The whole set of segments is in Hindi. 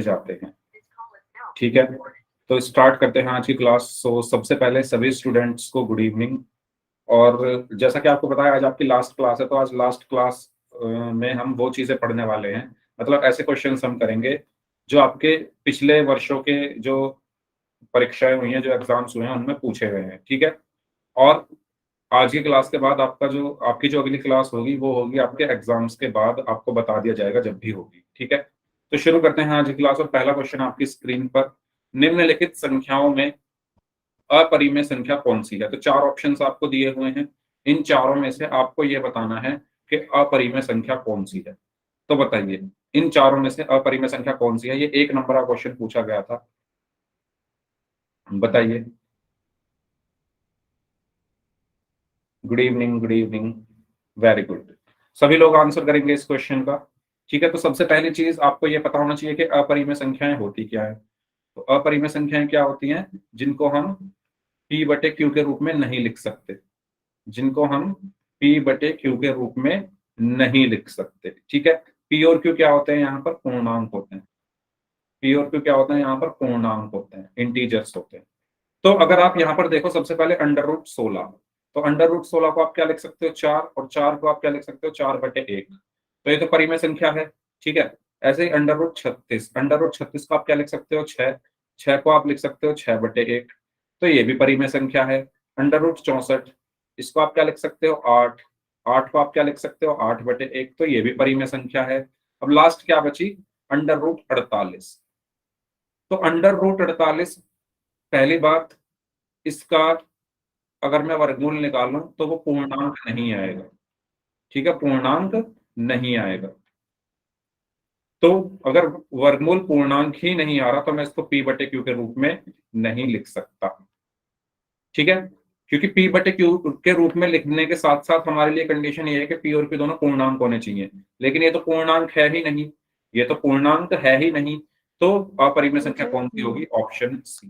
जाते हैं। ठीक है, तो स्टार्ट करते हैं आज की क्लास। सो सबसे पहले सभी स्टूडेंट्स को गुड इवनिंग। और जैसा कि आपको बताया आज आपकी लास्ट क्लास है, तो आज लास्ट क्लास में हम वो चीजें पढ़ने वाले हैं, मतलब ऐसे क्वेश्चंस हम करेंगे जो आपके पिछले वर्षों के जो परीक्षाएं हुई हैं, जो एग्जाम्स हुए हैं, उनमें पूछे गए हैं। ठीक है, और आज की क्लास के बाद आपकी जो अगली क्लास होगी वो होगी आपके एग्जाम्स के बाद, आपको बता दिया जाएगा जब भी होगी। ठीक है, तो शुरू करते हैं आज की क्लास। और पहला क्वेश्चन आपकी स्क्रीन पर, निम्नलिखित संख्याओं में अपरिमेय संख्या कौन सी है? तो चार ऑप्शंस आपको दिए हुए हैं, इन चारों में से आपको यह बताना है कि अपरिमेय संख्या कौन सी है। तो बताइए, इन चारों में से अपरिमेय संख्या कौन सी है? ये 1 नंबर का क्वेश्चन पूछा गया था, बताइए। Good evening, good evening, very good. सभी लोग आंसर करेंगे इस क्वेश्चन का। ठीक है, तो सबसे पहली चीज आपको ये पता होना चाहिए कि अपरिमेय संख्याएं होती क्या है। तो अपरिमेय संख्याएं क्या होती हैं? जिनको हम p बटे क्यू के रूप में नहीं लिख सकते, जिनको हम p बटे क्यू के रूप में नहीं लिख सकते। ठीक है, p और q क्या होते हैं? यहाँ पर पूर्णांक होते हैं। p और q क्या होते हैं? यहाँ पर पूर्णांक होते हैं, इंटीजर्स होते हैं। तो अगर आप यहाँ पर देखो, सबसे पहले √16, तो √16 को आप क्या लिख सकते हो? 4, और 4 को आप क्या लिख सकते हो? 4/1। तो ये तो परिमेय संख्या है। ठीक है, ऐसे ही √36 को आप क्या लिख सकते हो? 6, 6 को आप लिख सकते हो 6/1, तो ये भी परिमेय संख्या है। √64, इसको आप क्या लिख सकते हो? 8, 8 को आप क्या लिख सकते हो? 8/1, तो ये भी परिमेय संख्या है। अब लास्ट क्या बची? √48। तो √48, पहली बात, इसका अगर मैं वर्गमूल निकालूं तो वो पूर्णांक नहीं आएगा। ठीक है, पूर्णांक नहीं आएगा। तो अगर वर्गमूल पूर्णांक ही नहीं आ रहा तो मैं इसको p बटे क्यू के रूप में नहीं लिख सकता। ठीक है, क्योंकि p बटे क्यू के रूप में लिखने के साथ साथ हमारे लिए कंडीशन ये है कि p और q दोनों पूर्णांक होने चाहिए, लेकिन ये तो पूर्णांक है ही नहीं, ये तो पूर्णांक है ही नहीं। तो अपरिमेय संख्या कौन सी होगी? Option C.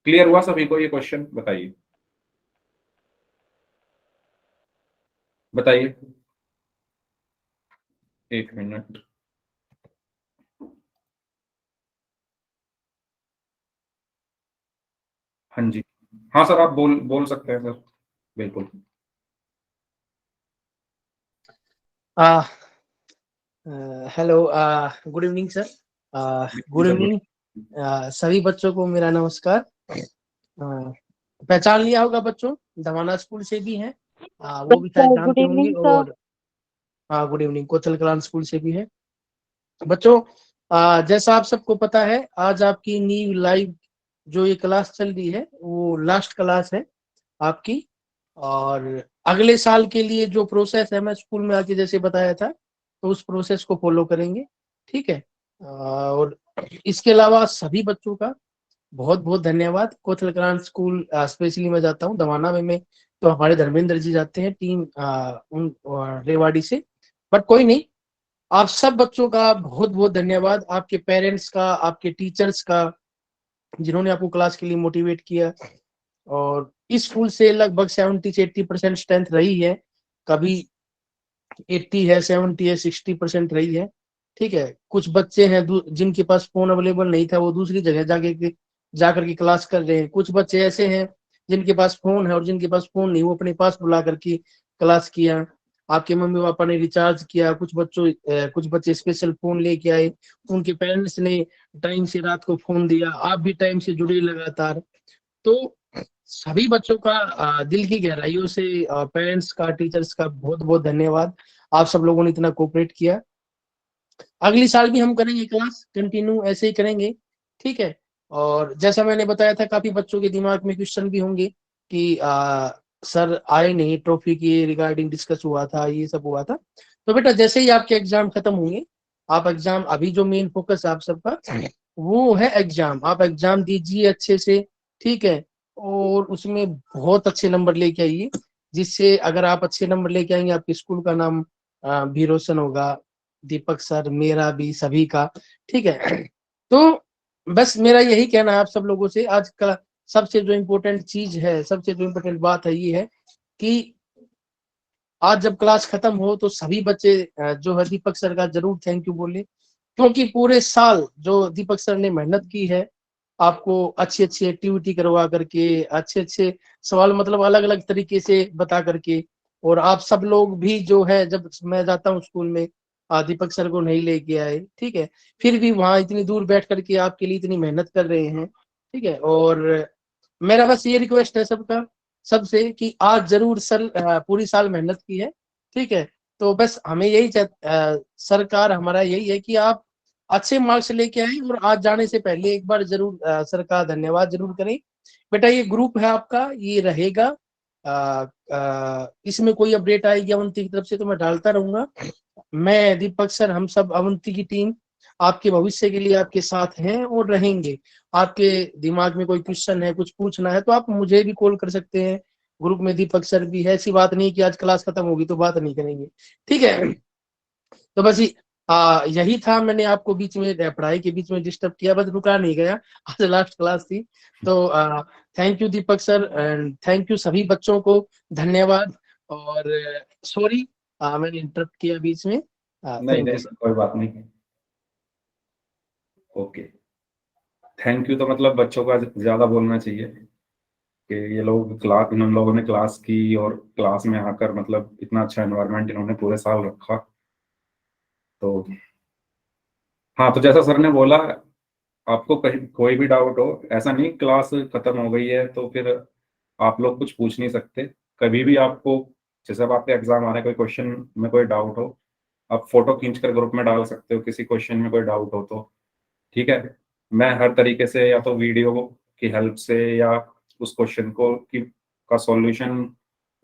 क्लियर हुआ सभी को ये क्वेश्चन? बताइए, बताइए, 1 मिनट। हाँ जी, हाँ सर, आप बोल बोल सकते हैं सर, बिल्कुल। Uh, hello, good evening sir. Good sir, evening सभी बच्चों को मेरा नमस्कार। पहचान लिया होगा बच्चों, दवाना स्कूल से भी हैं, वो भी शायद गुड जानते होंगे। Evening sir. और गुड इवनिंग, कोचल कलान स्कूल से भी है बच्चों। जैसा आप सबको पता है, आज आपकी न्यू लाइव जो ये क्लास चल रही है वो लास्ट क्लास है आपकी। और अगले साल के लिए जो प्रोसेस है, मैं स्कूल में आके जैसे बताया था, तो उस प्रोसेस को फॉलो करेंगे। ठीक है, और इसके अलावा सभी बच्चों का बहुत बहुत धन्यवाद। कोथल कलान स्कूल स्पेशली मैं जाता हूँ दवाना में तो हमारे धर्मेंद्र जी जाते हैं टीम उन रेवाड़ी से। बट कोई नहीं, आप सब बच्चों का बहुत बहुत धन्यवाद, आपके पेरेंट्स का, आपके टीचर्स का, जिन्होंने आपको क्लास के लिए मोटिवेट किया। और इस स्कूल से लगभग 70 से 80% स्ट्रेंथ रही है, कभी 80 है, 70 है, 60% रही है। ठीक है, कुछ बच्चे हैं जिनके पास फोन अवेलेबल नहीं था, वो दूसरी जगह जाकर के क्लास कर रहे हैं। कुछ बच्चे ऐसे हैं जिनके पास फोन है, और जिनके पास फोन नहीं, वो अपने पास बुला करके क्लास किया। आपके मम्मी पापा ने रिचार्ज किया, कुछ बच्चे स्पेशल फोन लेके आए, उनके पेरेंट्स ने टाइम से रात को फोन दिया, आप भी टाइम से जुड़े लगातार। तो सभी बच्चों का दिल की गहराइयों से पेरेंट्स का, टीचर्स का बहुत बहुत धन्यवाद। आप सब लोगों ने इतना कोऑपरेट किया। अगली साल भी हम करेंगे क्लास, कंटिन्यू ऐसे ही करेंगे। ठीक है, और जैसा मैंने बताया था, काफी बच्चों के दिमाग में क्वेश्चन भी होंगे कि सर आए नहीं, ट्रॉफी की रिगार्डिंग डिस्कस हुआ था, ये सब हुआ था। तो बेटा जैसे ही आपके एग्जाम खत्म होंगे, आप एग्जाम, अभी जो मेन फोकस है आप सबका वो है एग्जाम, आप एग्जाम दीजिए अच्छे से। ठीक है, और उसमें बहुत अच्छे नंबर लेके आइए, जिससे अगर आप अच्छे नंबर लेके आएंगे, आपके स्कूल का नाम भी रोशन होगा, दीपक सर, मेरा भी, सभी का। ठीक है, तो बस मेरा यही कहना है आप सब लोगों से। आज का सबसे जो इम्पोर्टेंट चीज है, सबसे जो इम्पोर्टेंट बात है ये है कि आज जब क्लास खत्म हो तो सभी बच्चे जो है दीपक सर का जरूर थैंक यू बोले, क्योंकि पूरे साल जो दीपक सर ने मेहनत की है, आपको अच्छी अच्छी एक्टिविटी करवा करके, अच्छे अच्छे सवाल मतलब अलग अलग तरीके से बता करके, और आप सब लोग भी जो है, जब मैं जाता हूँ स्कूल में, दीपक सर को नहीं लेके आए, ठीक है, फिर भी वहां इतनी दूर बैठ करके आपके लिए इतनी मेहनत कर रहे हैं, ठीक है। और मेरा बस ये रिक्वेस्ट है सबका, सबसे, कि आज जरूर सर पूरी साल मेहनत की है, ठीक है। तो बस हमें यही सरकार हमारा यही है कि आप अच्छे मार्क्स लेके आए, और आज जाने से पहले एक बार जरूर सर का धन्यवाद जरूर करें। बेटा ये ग्रुप है आपका, ये रहेगा, इसमें कोई अपडेट आएगी अवंती की तरफ से तो मैं डालता रहूंगा। मैं, दीपक सर, हम सब अवंती की टीम आपके भविष्य के लिए आपके साथ हैं और रहेंगे। आपके दिमाग में कोई क्वेश्चन है, कुछ पूछना है, तो आप मुझे भी कॉल कर सकते हैं। ग्रुप में दीपक सर भी है, ऐसी बात नहीं कि आज क्लास खत्म होगी तो बात नहीं करेंगे, ठीक है। तो बस यही था, मैंने आपको बीच में पढ़ाई के बीच में डिस्टर्ब किया, बस रुका नहीं गया, आज लास्ट क्लास थी। तो thank you Deepak sir, and thank you सभी बच्चों को, धन्यवाद। और सॉरी मैंने इंटरप्ट किया बीच में, नहीं थैंक यू नहीं, सर। कोई बात नहीं। Okay, thank you. तो मतलब बच्चों का ज्यादा बोलना चाहिए कि ये लोग क्लास, इन लोगों ने क्लास की और क्लास में आकर मतलब इतना अच्छा एनवायरनमेंट इन्होंने पूरे साल रखा। तो हाँ, तो जैसा सर ने बोला, आपको कहीं कोई भी डाउट हो, ऐसा नहीं क्लास खत्म हो गई है तो फिर आप लोग कुछ पूछ नहीं सकते। कभी भी आपको, जैसे अब आपके एग्जाम आ रहे हैं, कोई क्वेश्चन में कोई डाउट हो, आप फोटो खींच कर ग्रुप में डाल सकते हो, किसी क्वेश्चन में कोई डाउट हो तो, ठीक है। मैं हर तरीके से या तो वीडियो की हेल्प से या उस क्वेश्चन को की का सॉल्यूशन,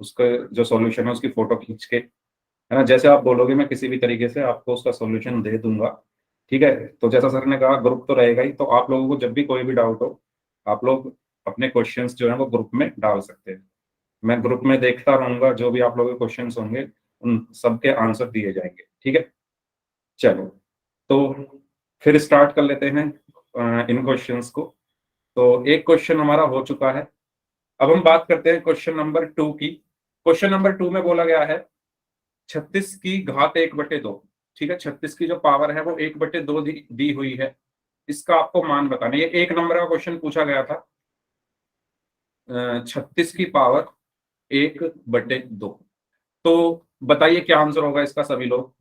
उसका जो सॉल्यूशन है उसकी फोटो खींच के, है ना, जैसे आप बोलोगे मैं किसी भी तरीके से आपको उसका सॉल्यूशन दे दूंगा, ठीक है। तो जैसा सर ने कहा, ग्रुप तो रहेगा ही, तो आप लोगों को जब भी कोई भी डाउट हो, आप लोग अपने क्वेश्चंस जो है वो ग्रुप में डाल सकते हैं। मैं ग्रुप में देखता रहूंगा, जो भी आप लोगों के क्वेश्चंस होंगे उन सबके आंसर दिए जाएंगे, ठीक है। चलो, तो फिर स्टार्ट कर लेते हैं इन क्वेश्चंस को। तो एक क्वेश्चन हमारा हो चुका है। अब हम बात करते हैं क्वेश्चन नंबर 2 की। क्वेश्चन नंबर 2 में बोला गया है 36 की घात 1/2, ठीक है। 36 की जो पावर है वो 1/2 दी हुई है, इसका आपको मान बताना है। ये 1 नंबर का क्वेश्चन पूछा गया था। 36 की पावर 1/2, तो बताइए क्या आंसर होगा इसका। सभी लोग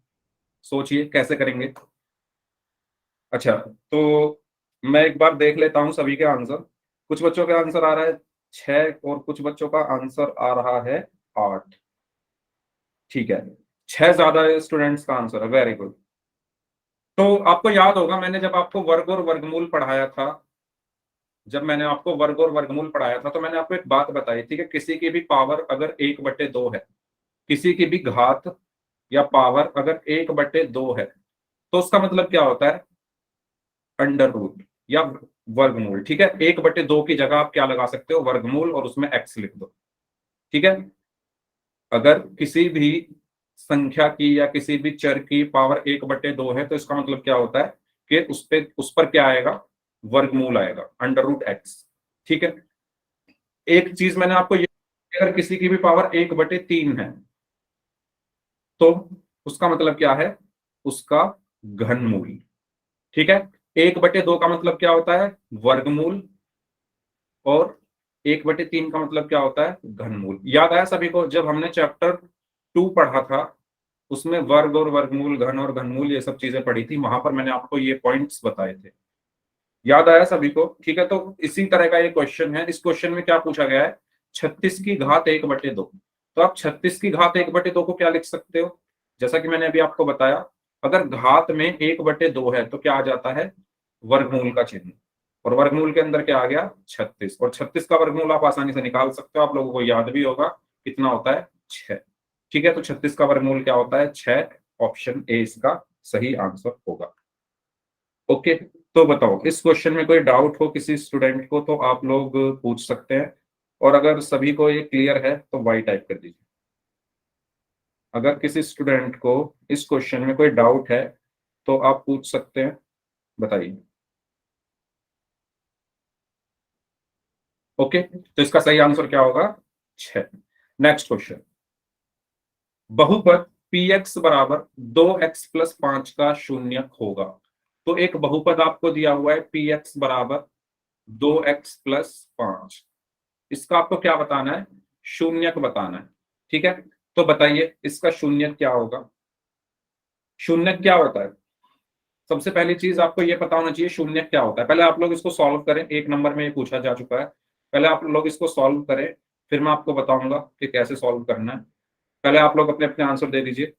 सोचिए कैसे करेंगे। अच्छा, तो मैं एक बार देख लेता हूं सभी के आंसर। कुछ बच्चों का आंसर आ रहा है 6 और कुछ बच्चों का आंसर आ रहा है 8, ठीक है। 6 ज्यादा स्टूडेंट्स का आंसर है, वेरी गुड। तो आपको याद होगा, मैंने जब आपको वर्ग और वर्गमूल पढ़ाया था, जब मैंने आपको वर्ग और वर्गमूल पढ़ाया था, तो मैंने आपको एक बात बताई थी कि किसी की भी पावर अगर 1/2 है, किसी की भी घात या पावर अगर 1/2 है, तो उसका मतलब क्या होता है, अंडर रूट या वर्गमूल, ठीक है। 1/2 की जगह आप क्या लगा सकते हो, वर्गमूल, और उसमें एक्स लिख दो, ठीक है। अगर किसी भी संख्या की या किसी भी चर की पावर 1/2 है, तो इसका मतलब क्या होता है कि उस पर क्या आएगा, वर्गमूल आएगा, अंडर रूट एक्स, ठीक है। एक चीज मैंने आपको ये, अगर किसी की भी पावर 1/3 है, तो उसका मतलब क्या है, उसका घनमूल, ठीक है। 1/2 का मतलब क्या होता है, वर्गमूल, और 1/3 का मतलब क्या होता है, घनमूल। याद आया सभी को, जब हमने चैप्टर 2 पढ़ा था, उसमें वर्ग और वर्गमूल, घन और घनमूल, ये सब चीजें पढ़ी थी, वहां पर मैंने आपको ये पॉइंट्स बताए थे। याद आया सभी को, ठीक है। तो इसी तरह का ये क्वेश्चन है। इस क्वेश्चन में क्या पूछा गया है, 36 की घात 1/2। तो आप 36 की घात 1/2 को क्या लिख सकते हो, जैसा कि मैंने अभी आपको बताया, अगर घात में 1/2 है तो क्या आ जाता है, वर्गमूल का चिन्ह, और वर्गमूल के अंदर क्या आ गया, 36, और 36 का वर्गमूल आप आसानी से निकाल सकते हो, आप लोगों को याद भी होगा कितना होता है, 6, ठीक है। तो 36 का वर्गमूल क्या होता है, 6। ऑप्शन ए इसका सही आंसर होगा। ओके, तो बताओ, इस क्वेश्चन में कोई डाउट हो किसी स्टूडेंट को तो आप लोग पूछ सकते हैं, और अगर सभी को ये क्लियर है तो वाई टाइप कर दीजिए। अगर किसी स्टूडेंट को इस क्वेश्चन में कोई डाउट है तो आप पूछ सकते हैं, बताइए। ओके, तो इसका सही आंसर क्या होगा, 6। नेक्स्ट क्वेश्चन, बहुपद px बराबर 2x + 5 का शून्यक होगा। तो एक बहुपद आपको दिया हुआ है पी एक्स बराबर 2x+5। इसका आपको क्या बताना है? शून्यक बताना है। ठीक है, तो बताइए इसका शून्यक क्या होगा? शून्यक क्या होता है? सबसे पहली चीज आपको ये पता होना चाहिए शून्यक क्या होता है। पहले आप लोग इसको सॉल्व करें, 1 नंबर में ये पूछा जा चुका है। पहले आप लोग इसको सॉल्व करें, फिर मैं आपको बताऊंगा कि कैसे सॉल्व करना है। पहले आप लोग अपने अपने आंसर दे दीजिए।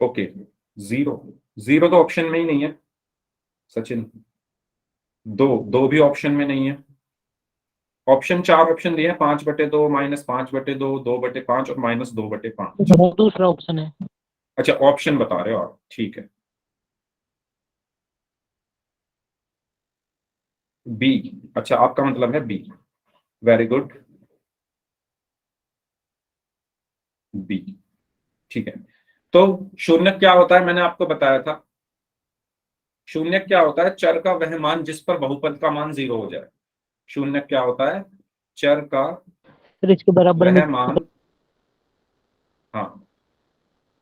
Okay, zero. जीरो तो ऑप्शन में ही नहीं है सचिन। दो, दो भी ऑप्शन में नहीं है। ऑप्शन, 4 ऑप्शन दिए हैं, 5/2, -5/2, 2/5 और -2/5। वो दूसरा ऑप्शन है। अच्छा, ऑप्शन बता रहे हो आप, ठीक है। बी, अच्छा आपका मतलब है बी। Very good, B. ठीक है, तो शून्य क्या होता है मैंने आपको बताया था। शून्य क्या होता है? चर का वह मान जिस पर बहुपद का मान 0 हो जाए। शून्य क्या होता है? चर का फिर इसके बराबर में वह मान, हाँ,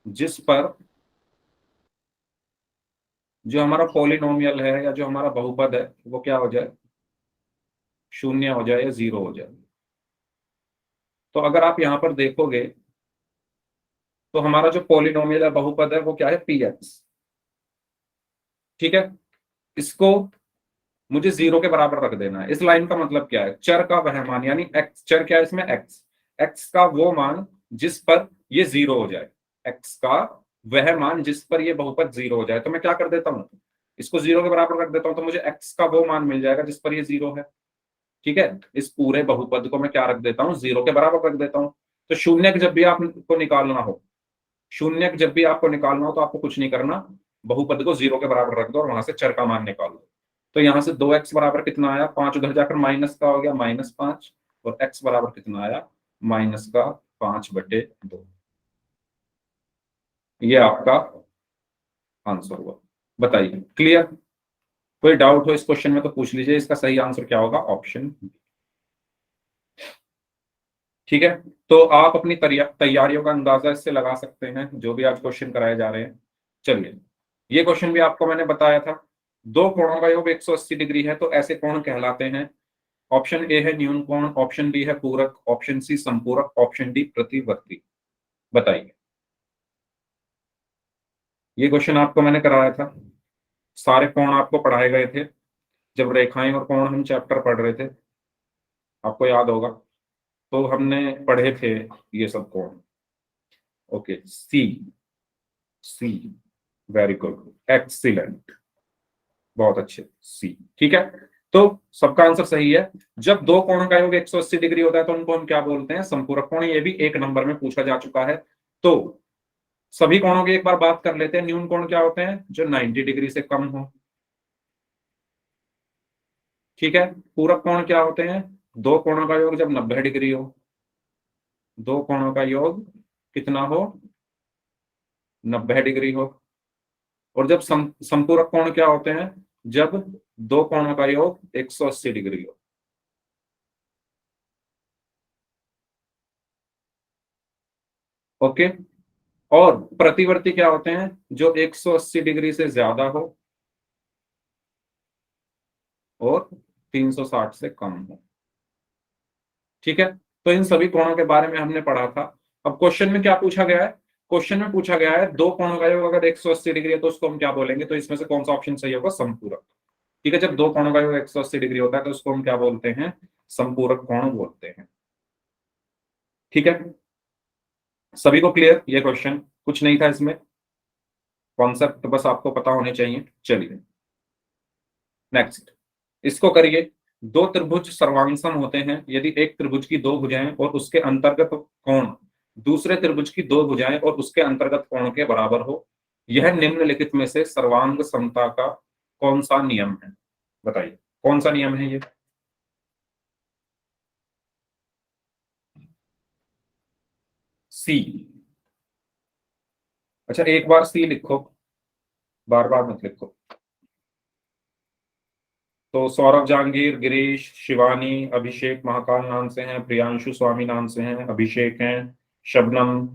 जिस पर जो हमारा पॉलिनोमियल है या जो हमारा बहुपद है वो क्या हो जाए? शून्य हो जाए या 0 हो जाए। तो अगर आप यहां पर देखोगे तो हमारा जो पॉलिनोमियल है, बहुपद है, वो क्या है? P x. ठीक है, इसको मुझे 0 के बराबर रख देना है। इस लाइन का मतलब क्या है? चर का वह मान, यानी एक्स, चर क्या है इसमें? एक्स। एक्स का वो मान जिस पर ये 0 हो जाए। एक्स का वह मान जिस पर ये बहुपद 0 हो जाए। तो मैं क्या कर देता हूं, इसको 0 के बराबर रख देता हूं, तो मुझे एक्स का वो मान मिल जाएगा जिस पर ये 0 है। ठीक है, इस पूरे बहुपद को मैं क्या रख देता हूँ? 0 के बराबर रख देता हूँ। तो शून्यक जब भी आपको निकालना हो, शून्यक जब भी आपको निकालना हो, तो आपको कुछ नहीं करना, बहुपद को 0 के बराबर रख दो और वहां से चर का मान निकाल दो। तो यहां से 2x बराबर कितना आया? 5 उधर जाकर माइनस का हो गया, -5। और x बराबर कितना आया? -5/2। ये आपका आंसर हुआ। बताइए, क्लियर? कोई डाउट हो इस क्वेश्चन में तो पूछ लीजिए। इसका सही आंसर क्या होगा? ऑप्शन। ठीक है, तो आप अपनी तैयारियों का अंदाजा इससे लगा सकते हैं, जो भी आज क्वेश्चन कराए जा रहे हैं। चलिए, ये क्वेश्चन भी आपको मैंने बताया था। दो कोणों का योग 180 डिग्री है तो ऐसे कोण कहलाते हैं। ऑप्शन ए है न्यून कोण, ऑप्शन बी है पूरक, ऑप्शन सी संपूरक, ऑप्शन डी प्रतिवर्ती। बताइए, ये क्वेश्चन आपको मैंने कराया था। सारे कोण आपको पढ़ाए गए थे जब रेखाएं और कोण हम चैप्टर पढ़ रहे थे, आपको याद होगा। तो हमने पढ़े थे ये सब कोण। ओके, सी, सी, वेरी गुड, एक्सीलेंट, बहुत अच्छे, सी। ठीक है, तो सबका आंसर सही है। जब दो कोणों का योग 180 डिग्री होता है तो उनको हम क्या बोलते हैं? संपूरक कोण। ये भी 1 नंबर में पूछा जा चुका है। तो सभी कोणों की एक बार बात कर लेते हैं। न्यून कोण क्या होते हैं? जो 90 डिग्री से कम हो। ठीक है, पूरक कोण क्या होते हैं? दो कोणों का योग जब 90 डिग्री हो। दो कोणों का योग कितना हो? 90 डिग्री हो। और जब संपूरक कोण क्या होते हैं? जब दो कोणों का योग 180 डिग्री हो। ओके, और प्रतिवर्ती क्या होते हैं? जो 180 डिग्री से ज्यादा हो और 360 से कम हो। ठीक है, तो इन सभी कोणों के बारे में हमने पढ़ा था। अब क्वेश्चन में क्या पूछा गया है? क्वेश्चन में पूछा गया है दो कोणों का योग अगर 180 डिग्री है तो उसको हम क्या बोलेंगे? तो इसमें से कौन सा ऑप्शन सही होगा? संपूरक। ठीक है, जब दो कोणों का योग 180 डिग्री होता है तो उसको हम क्या बोलते हैं? संपूरक कोण बोलते हैं। ठीक है, सभी को क्लियर? ये क्वेश्चन कुछ नहीं था इसमें, कॉन्सेप्ट बस आपको पता होने चाहिए। चलिए नेक्स्ट, इसको करिए। दो त्रिभुज सर्वांगसम होते हैं यदि एक त्रिभुज की दो भुजाएं और उसके अंतर्गत कोण दूसरे त्रिभुज की दो भुजाएं और उसके अंतर्गत कोण के बराबर हो। यह निम्नलिखित में से सर्वांग समता का कौन सा नियम है? बताइए, कौन सा नियम है ये? सी। अच्छा, एक बार सी लिखो, बार बार मत लिखो। तो सौरभ जहांगीर, गिरीश, शिवानी, अभिषेक महाकाल नाम से हैं, प्रियांशु स्वामी नाम से हैं, अभिषेक हैं, शबनम,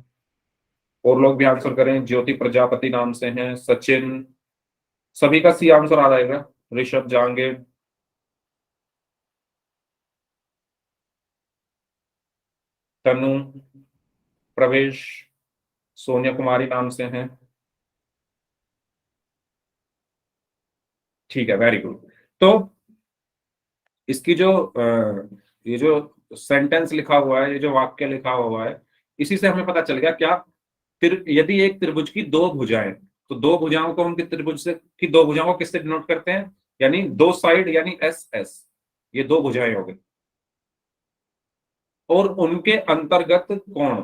और लोग भी आंसर करें। ज्योति प्रजापति नाम से हैं, सचिन, सभी का सी आंसर आ जाएगा। ऋषभ, जहांगीर, तनु, प्रवेश, सोनिया कुमारी नाम से हैं। ठीक है, वेरी गुड। तो इसकी जो ये जो सेंटेंस लिखा हुआ है, ये जो वाक्य लिखा हुआ है, इसी से हमें पता चल गया क्या। यदि एक त्रिभुज की दो भुजाएं, तो दो भुजाओं को हम त्रिभुज से की दो भुजाओं को किससे डिनोट करते हैं, यानी दो साइड, यानी एस एस, ये दो भुजाएं हो गई। और उनके अंतर्गत कोण,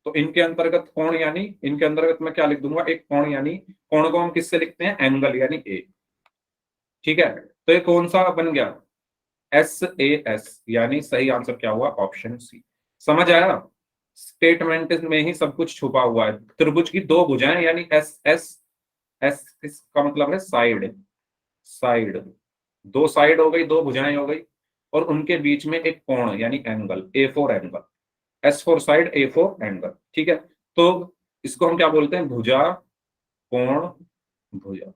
तो इनके अंतर्गत कोण यानी इनके अंतर्गत मैं क्या लिख दूंगा, एक कोण, यानी कोण को हम किससे लिखते हैं, एंगल यानी ए। ठीक है, तो ये कौन सा बन गया, एस ए एस, यानी सही आंसर क्या हुआ, ऑप्शन सी। समझ आया, स्टेटमेंट में ही सब कुछ छुपा हुआ है। त्रिभुज की दो भुजाएं यानी एस एस, एस इसका मतलब है साइड, साइड, दो साइड हो गई, दो भुजाएं हो गई, और उनके बीच में एक कोण यानी angle, A for angle, S for side, A for angle. ठीक है, तो इसको हम क्या बोलते हैं, भुजा, कोण, भुजा।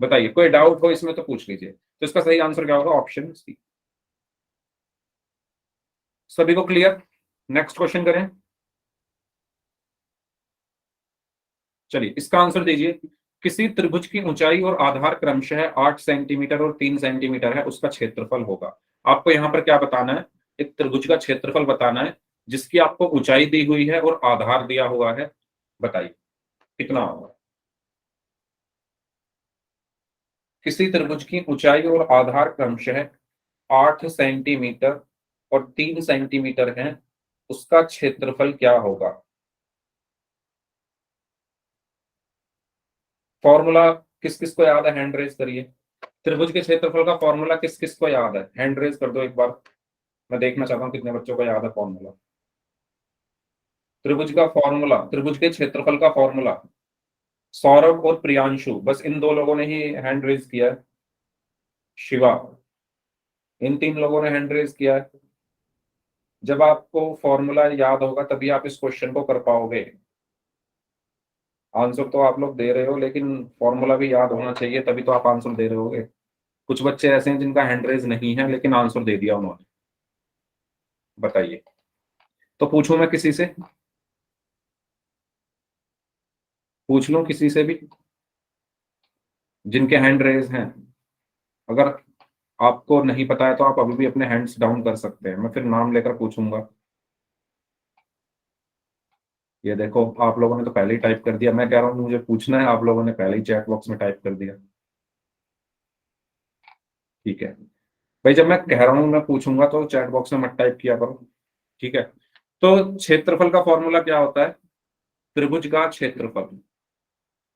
बताइए, कोई डाउट हो इसमें तो पूछ लीजिए। तो इसका सही आंसर क्या होगा, ऑप्शन सी। सभी को क्लियर? नेक्स्ट क्वेश्चन करें। चलिए, इसका आंसर दीजिए। किसी त्रिभुज की ऊंचाई और आधार क्रमशः 8 सेंटीमीटर और 3 सेंटीमीटर है, उसका क्षेत्रफल होगा। आपको यहां पर क्या बताना है, एक त्रिभुज का क्षेत्रफल बताना है, जिसकी आपको ऊंचाई दी हुई है और आधार दिया हुआ है। बताइए कितना होगा। किसी त्रिभुज की ऊंचाई और आधार क्रमशः 8 सेंटीमीटर और 3 सेंटीमीटर है, उसका क्षेत्रफल क्या होगा। फॉर्मूला किस किस को याद है, हैंड रेज करिए। त्रिभुज के क्षेत्रफल का फॉर्मूला किस किस को याद है, हैंड रेज कर दो एक बार। मैं देखना चाहता हूं कितने बच्चों को याद है फॉर्मूला। त्रिभुज का फॉर्मूला, त्रिभुज के क्षेत्रफल का फॉर्मूला। सौरभ और प्रियांशु, बस इन दो लोगों ने ही हैंड रेज किया है। शिवा, इन तीन लोगों ने हैंड रेज किया है। जब आपको फॉर्मूला याद होगा तभी आप इस क्वेश्चन को कर पाओगे। आंसर तो आप लोग दे रहे हो, लेकिन फॉर्मूला भी याद होना चाहिए, तभी तो आप आंसर दे रहे होगे। कुछ बच्चे ऐसे हैं जिनका हैंड रेज नहीं है, लेकिन आंसर दे दिया उन्होंने। बताइए, तो पूछूं मैं किसी से, पूछ लूं किसी से भी जिनके हैंड रेज हैं। अगर आपको नहीं पता है तो आप अभी भी अपने हैंड्स डाउन कर सकते हैं, मैं फिर नाम लेकर पूछूंगा। ये देखो, आप लोगों ने तो पहले ही टाइप कर दिया। मैं कह रहा हूँ मुझे पूछना है, आप लोगों ने पहले ही चैट बॉक्स में टाइप कर दिया। ठीक है भाई, जब मैं कह रहा हूँ मैं पूछूंगा तो चैट बॉक्स में मत टाइप किया करो। ठीक है, तो क्षेत्रफल का फॉर्मूला क्या होता है, त्रिभुज का क्षेत्रफल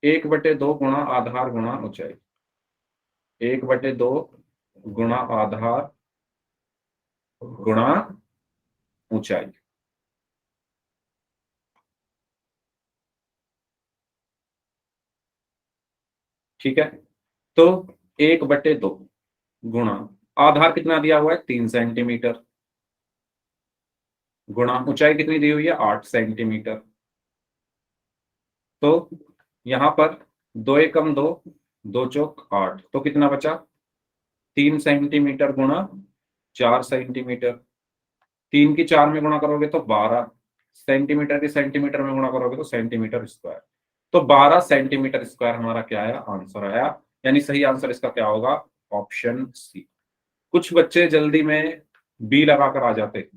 1/2 गुणा आधार गुणा ऊंचाई, 1/2 गुणा आधार गुणा ऊंचाई। ठीक है, तो 1/2 गुणा आधार कितना दिया हुआ है, 3 सेंटीमीटर, गुणा ऊंचाई कितनी दी हुई है, 8 सेंटीमीटर। तो यहां पर 2 एकम 2, 2 चौक 8, तो कितना बचा, 3 सेंटीमीटर गुणा 4 सेंटीमीटर। 3 की 4 में गुणा करोगे तो 12 सेंटीमीटर, की सेंटीमीटर में गुणा करोगे तो सेंटीमीटर स्क्वायर। तो 12 सेंटीमीटर स्क्वायर हमारा क्या आया, आंसर आया। यानी सही आंसर इसका क्या होगा, ऑप्शन सी। कुछ बच्चे जल्दी में बी लगाकर आ जाते,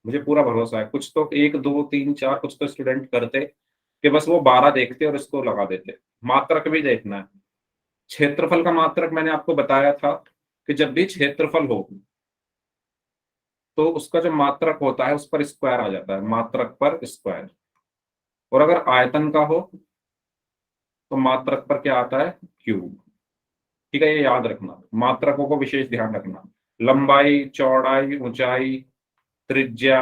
मुझे पूरा भरोसा है। कुछ तो 1 2 3 4 कुछ तो स्टूडेंट करते कि बस वो 12 देखते और इसको लगा देते। मात्रक भी देखना है। क्षेत्रफल का मात्रक मैंने आपको बताया था कि जब भी क्षेत्रफल हो तो उसका जो मात्रक होता है उस पर स्क्वायर आ जाता है, मात्रक पर स्क्वायर। और अगर आयतन का हो तो मात्रक पर क्या आता है, क्यूब। ठीक है, ये याद रखना, मात्रकों को विशेष ध्यान रखना। लंबाई, चौड़ाई, ऊंचाई, त्रिज्या,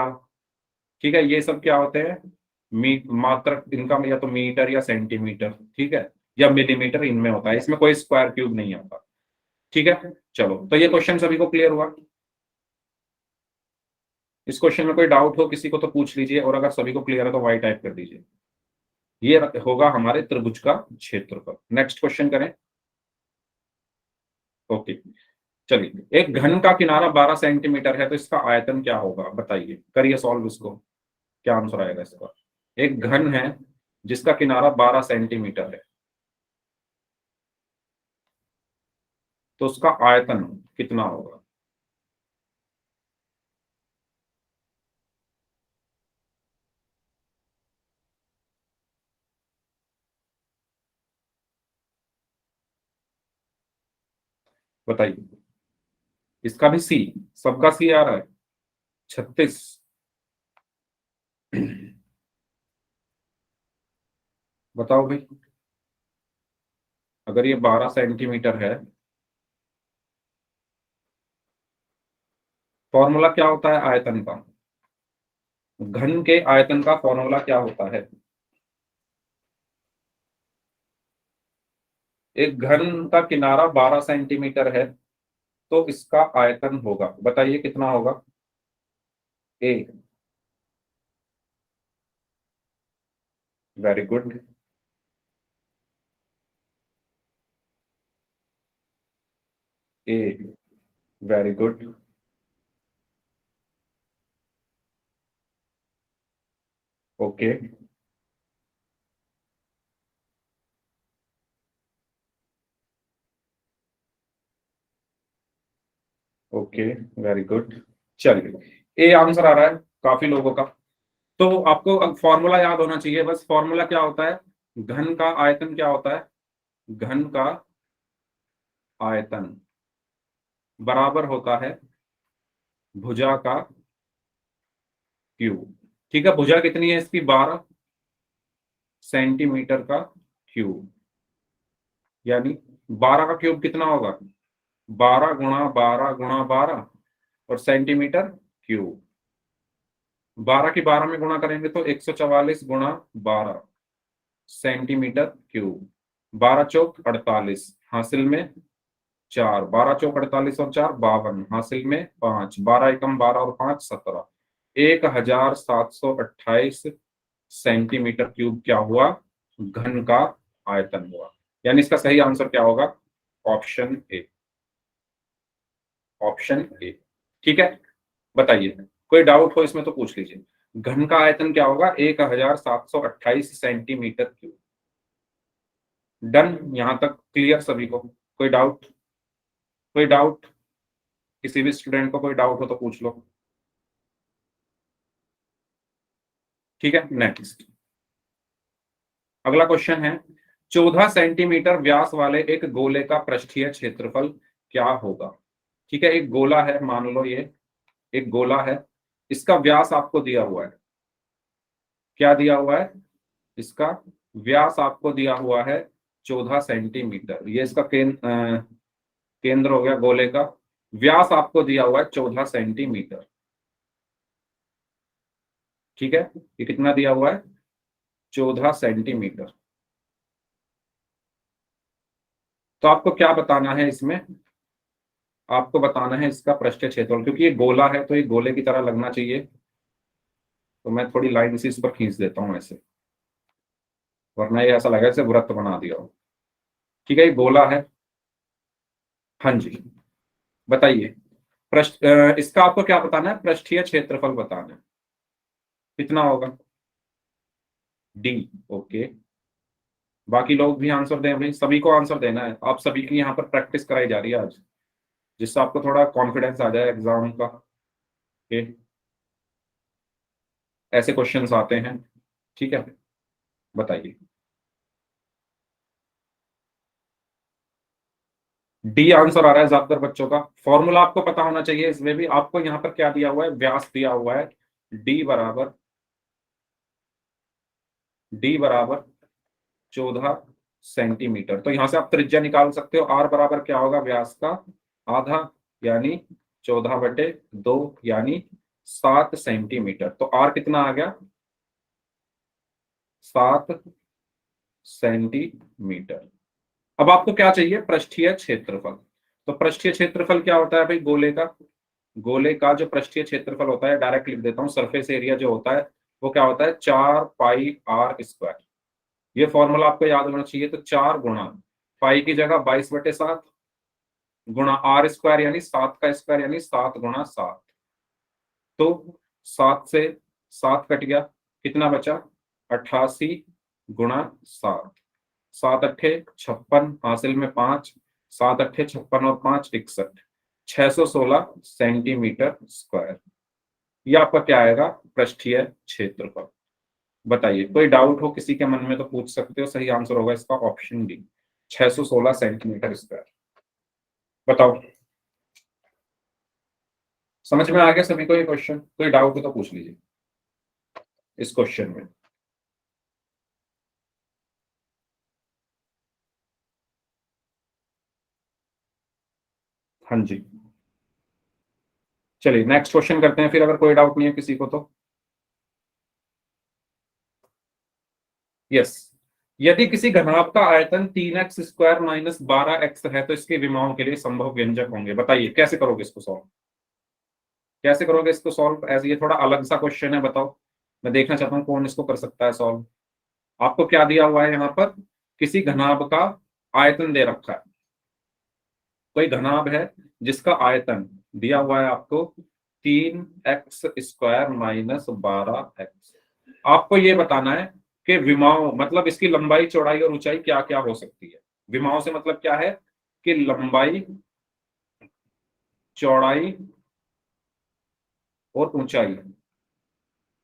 ठीक है, ये सब क्या होते हैं, मात्रक। इनका या तो मीटर या सेंटीमीटर, ठीक है, या मिलीमीटर इनमें होता है, इसमें कोई स्क्वायर क्यूब नहीं आता। ठीक है, चलो, तो ये क्वेश्चन सभी को क्लियर हुआ। इस क्वेश्चन में कोई डाउट हो किसी को तो पूछ लीजिए, और अगर सभी को क्लियर है तो वाई टाइप कर दीजिए। ये होगा हमारे त्रिभुज का क्षेत्रफल। नेक्स्ट क्वेश्चन करें। ओके, चलिए, एक घन का किनारा 12 सेंटीमीटर है तो इसका आयतन क्या होगा, बताइए, करिए सॉल्व इसको, क्या आंसर आएगा इसका। एक घन है जिसका किनारा 12 सेंटीमीटर है, तो उसका आयतन कितना होगा। बताइए, इसका भी सी, सबका सी आ रहा है, 36। बताओ भाई, अगर ये 12 सेंटीमीटर है, फॉर्मूला क्या होता है आयतन का, घन के आयतन का फॉर्मूला क्या होता है। एक घन का किनारा 12 सेंटीमीटर है तो इसका आयतन होगा, बताइए कितना होगा। A, very good. A, very good. Okay, okay, very good. चलिए, ए आंसर आ रहा है काफी लोगों का। तो आपको अब फॉर्मूला याद होना चाहिए, बस फॉर्मूला क्या होता है, घन का आयतन क्या होता है, घन का आयतन बराबर होता है भुजा का क्यूब। ठीक है, भुजा कितनी है इसकी, 12 सेंटीमीटर का क्यूब, यानी 12 का क्यूब कितना होगा, 12 × 12 × 12 और सेंटीमीटर क्यूब। 12 की 12 में गुणा करेंगे तो 144 × 12 सेंटीमीटर क्यूब। 12 चौक 48, हासिल में 4, 12 चौक 48 और 4 52, हासिल में 5, 12 एकम 12 और 5 17, 1728 सेंटीमीटर क्यूब क्या हुआ, घन का आयतन हुआ। यानी इसका सही आंसर क्या होगा, ऑप्शन ए, ऑप्शन ए। ठीक है, बताइए, कोई डाउट हो इसमें तो पूछ लीजिए। घन का आयतन क्या होगा, 1728 सेंटीमीटर क्यूब। डन, यहां तक क्लियर सभी को, कोई डाउट, कोई डाउट, किसी भी स्टूडेंट को कोई डाउट हो तो पूछ लो। ठीक है, नेक्स्ट अगला क्वेश्चन है, 14 सेंटीमीटर व्यास वाले एक गोले का पृष्ठीय क्षेत्रफल क्या होगा। ठीक है, एक गोला है, मान लो ये एक गोला है, इसका व्यास आपको दिया हुआ है, क्या दिया हुआ है, इसका व्यास आपको दिया हुआ है 14 सेंटीमीटर, ये इसका केंद्र हो गया गोले का, व्यास आपको दिया हुआ है 14 सेंटीमीटर। ठीक है, ये कितना दिया हुआ है, 14 सेंटीमीटर। तो आपको क्या बताना है इसमें, आपको बताना है इसका पृष्ठीय क्षेत्रफल, क्योंकि ये गोला है तो ये गोले की तरह लगना चाहिए, तो मैं थोड़ी लाइन इसी इस पर खींच देता हूं ऐसे, वरना ये ऐसा लगेगा जैसे वृत्त बना दिया हो। ठीक है, ये गोला है, हाँ जी, बताइए, इसका आपको क्या बताना है, पृष्ठीय क्षेत्रफल बताना है, कितना होगा, डी। ओके, बाकी लोग भी आंसर दें भाई, सभी को आंसर देना है, आप सभी की यहाँ पर प्रैक्टिस कराई जा रही है आज, जिससे आपको थोड़ा कॉन्फिडेंस आ जाए एग्जाम का। ओके, ऐसे क्वेश्चंस आते हैं। ठीक है, बताइए, डी आंसर आ रहा है ज्यादातर बच्चों का। फॉर्मूला आपको पता होना चाहिए, इसमें भी आपको यहाँ पर क्या दिया हुआ है, व्यास दिया हुआ है, डी बराबर, डी बराबर 14 सेंटीमीटर। तो यहां से आप त्रिज्या निकाल सकते हो, आर बराबर क्या होगा, व्यास का आधा, यानी 14/2, यानी 7 सेंटीमीटर। तो आर कितना आ गया, 7 सेंटीमीटर। अब आपको क्या चाहिए, पृष्ठीय क्षेत्रफल। तो पृष्ठीय क्षेत्रफल क्या होता है भाई, गोले का, गोले का जो पृष्ठीय क्षेत्रफल होता है, डायरेक्ट लिख देता हूं, सरफेस एरिया जो होता है वो क्या होता है, 4 पाई r स्क्वायर। ये फॉर्मूला आपको याद होना चाहिए। तो 4 गुणा पाई की जगह 22/7 गुणा आर स्क्वायर यानी 7 का स्क्वायर यानी 7 गुणा 7। तो 7 से 7 कट गया, कितना बचा 88 गुणा 7। 7 अट्ठे 56, हासिल में 5, 7 अट्ठे 56 और 5 61, 616 सेंटीमीटर स्क्वायर। ये आपका क्या आएगा, पृष्ठीय क्षेत्रफल। बताइए, कोई डाउट हो किसी के मन में तो पूछ सकते हो। सही आंसर होगा इसका ऑप्शन डी, 616 सेंटीमीटर स्क्वायर। बताओ, समझ में आ गया सभी को ये क्वेश्चन? कोई डाउट हो तो पूछ लीजिए इस क्वेश्चन में। हाँ जी, चलिए नेक्स्ट क्वेश्चन करते हैं फिर, अगर कोई डाउट नहीं है किसी को तो। यस, यदि किसी घनाभ का आयतन 3x स्क्वायर माइनस 12x है तो इसके विमाओं के लिए संभव व्यंजक होंगे। बताइए कैसे करोगे इसको सॉल्व, कैसे करोगे इसको सॉल्व? एज ये थोड़ा अलग सा क्वेश्चन है, बताओ, मैं देखना चाहता हूँ कौन इसको कर सकता है सॉल्व। आपको क्या दिया हुआ है यहाँ पर, किसी घनाभ का आयतन दे रखा है, कोई घनाभ है जिसका आयतन दिया हुआ है आपको 3x स्क्वायर माइनस 12x। आपको ये बताना है कि विमाओं मतलब इसकी लंबाई चौड़ाई और ऊंचाई क्या क्या हो सकती है। विमाओं से मतलब क्या है कि लंबाई चौड़ाई और ऊंचाई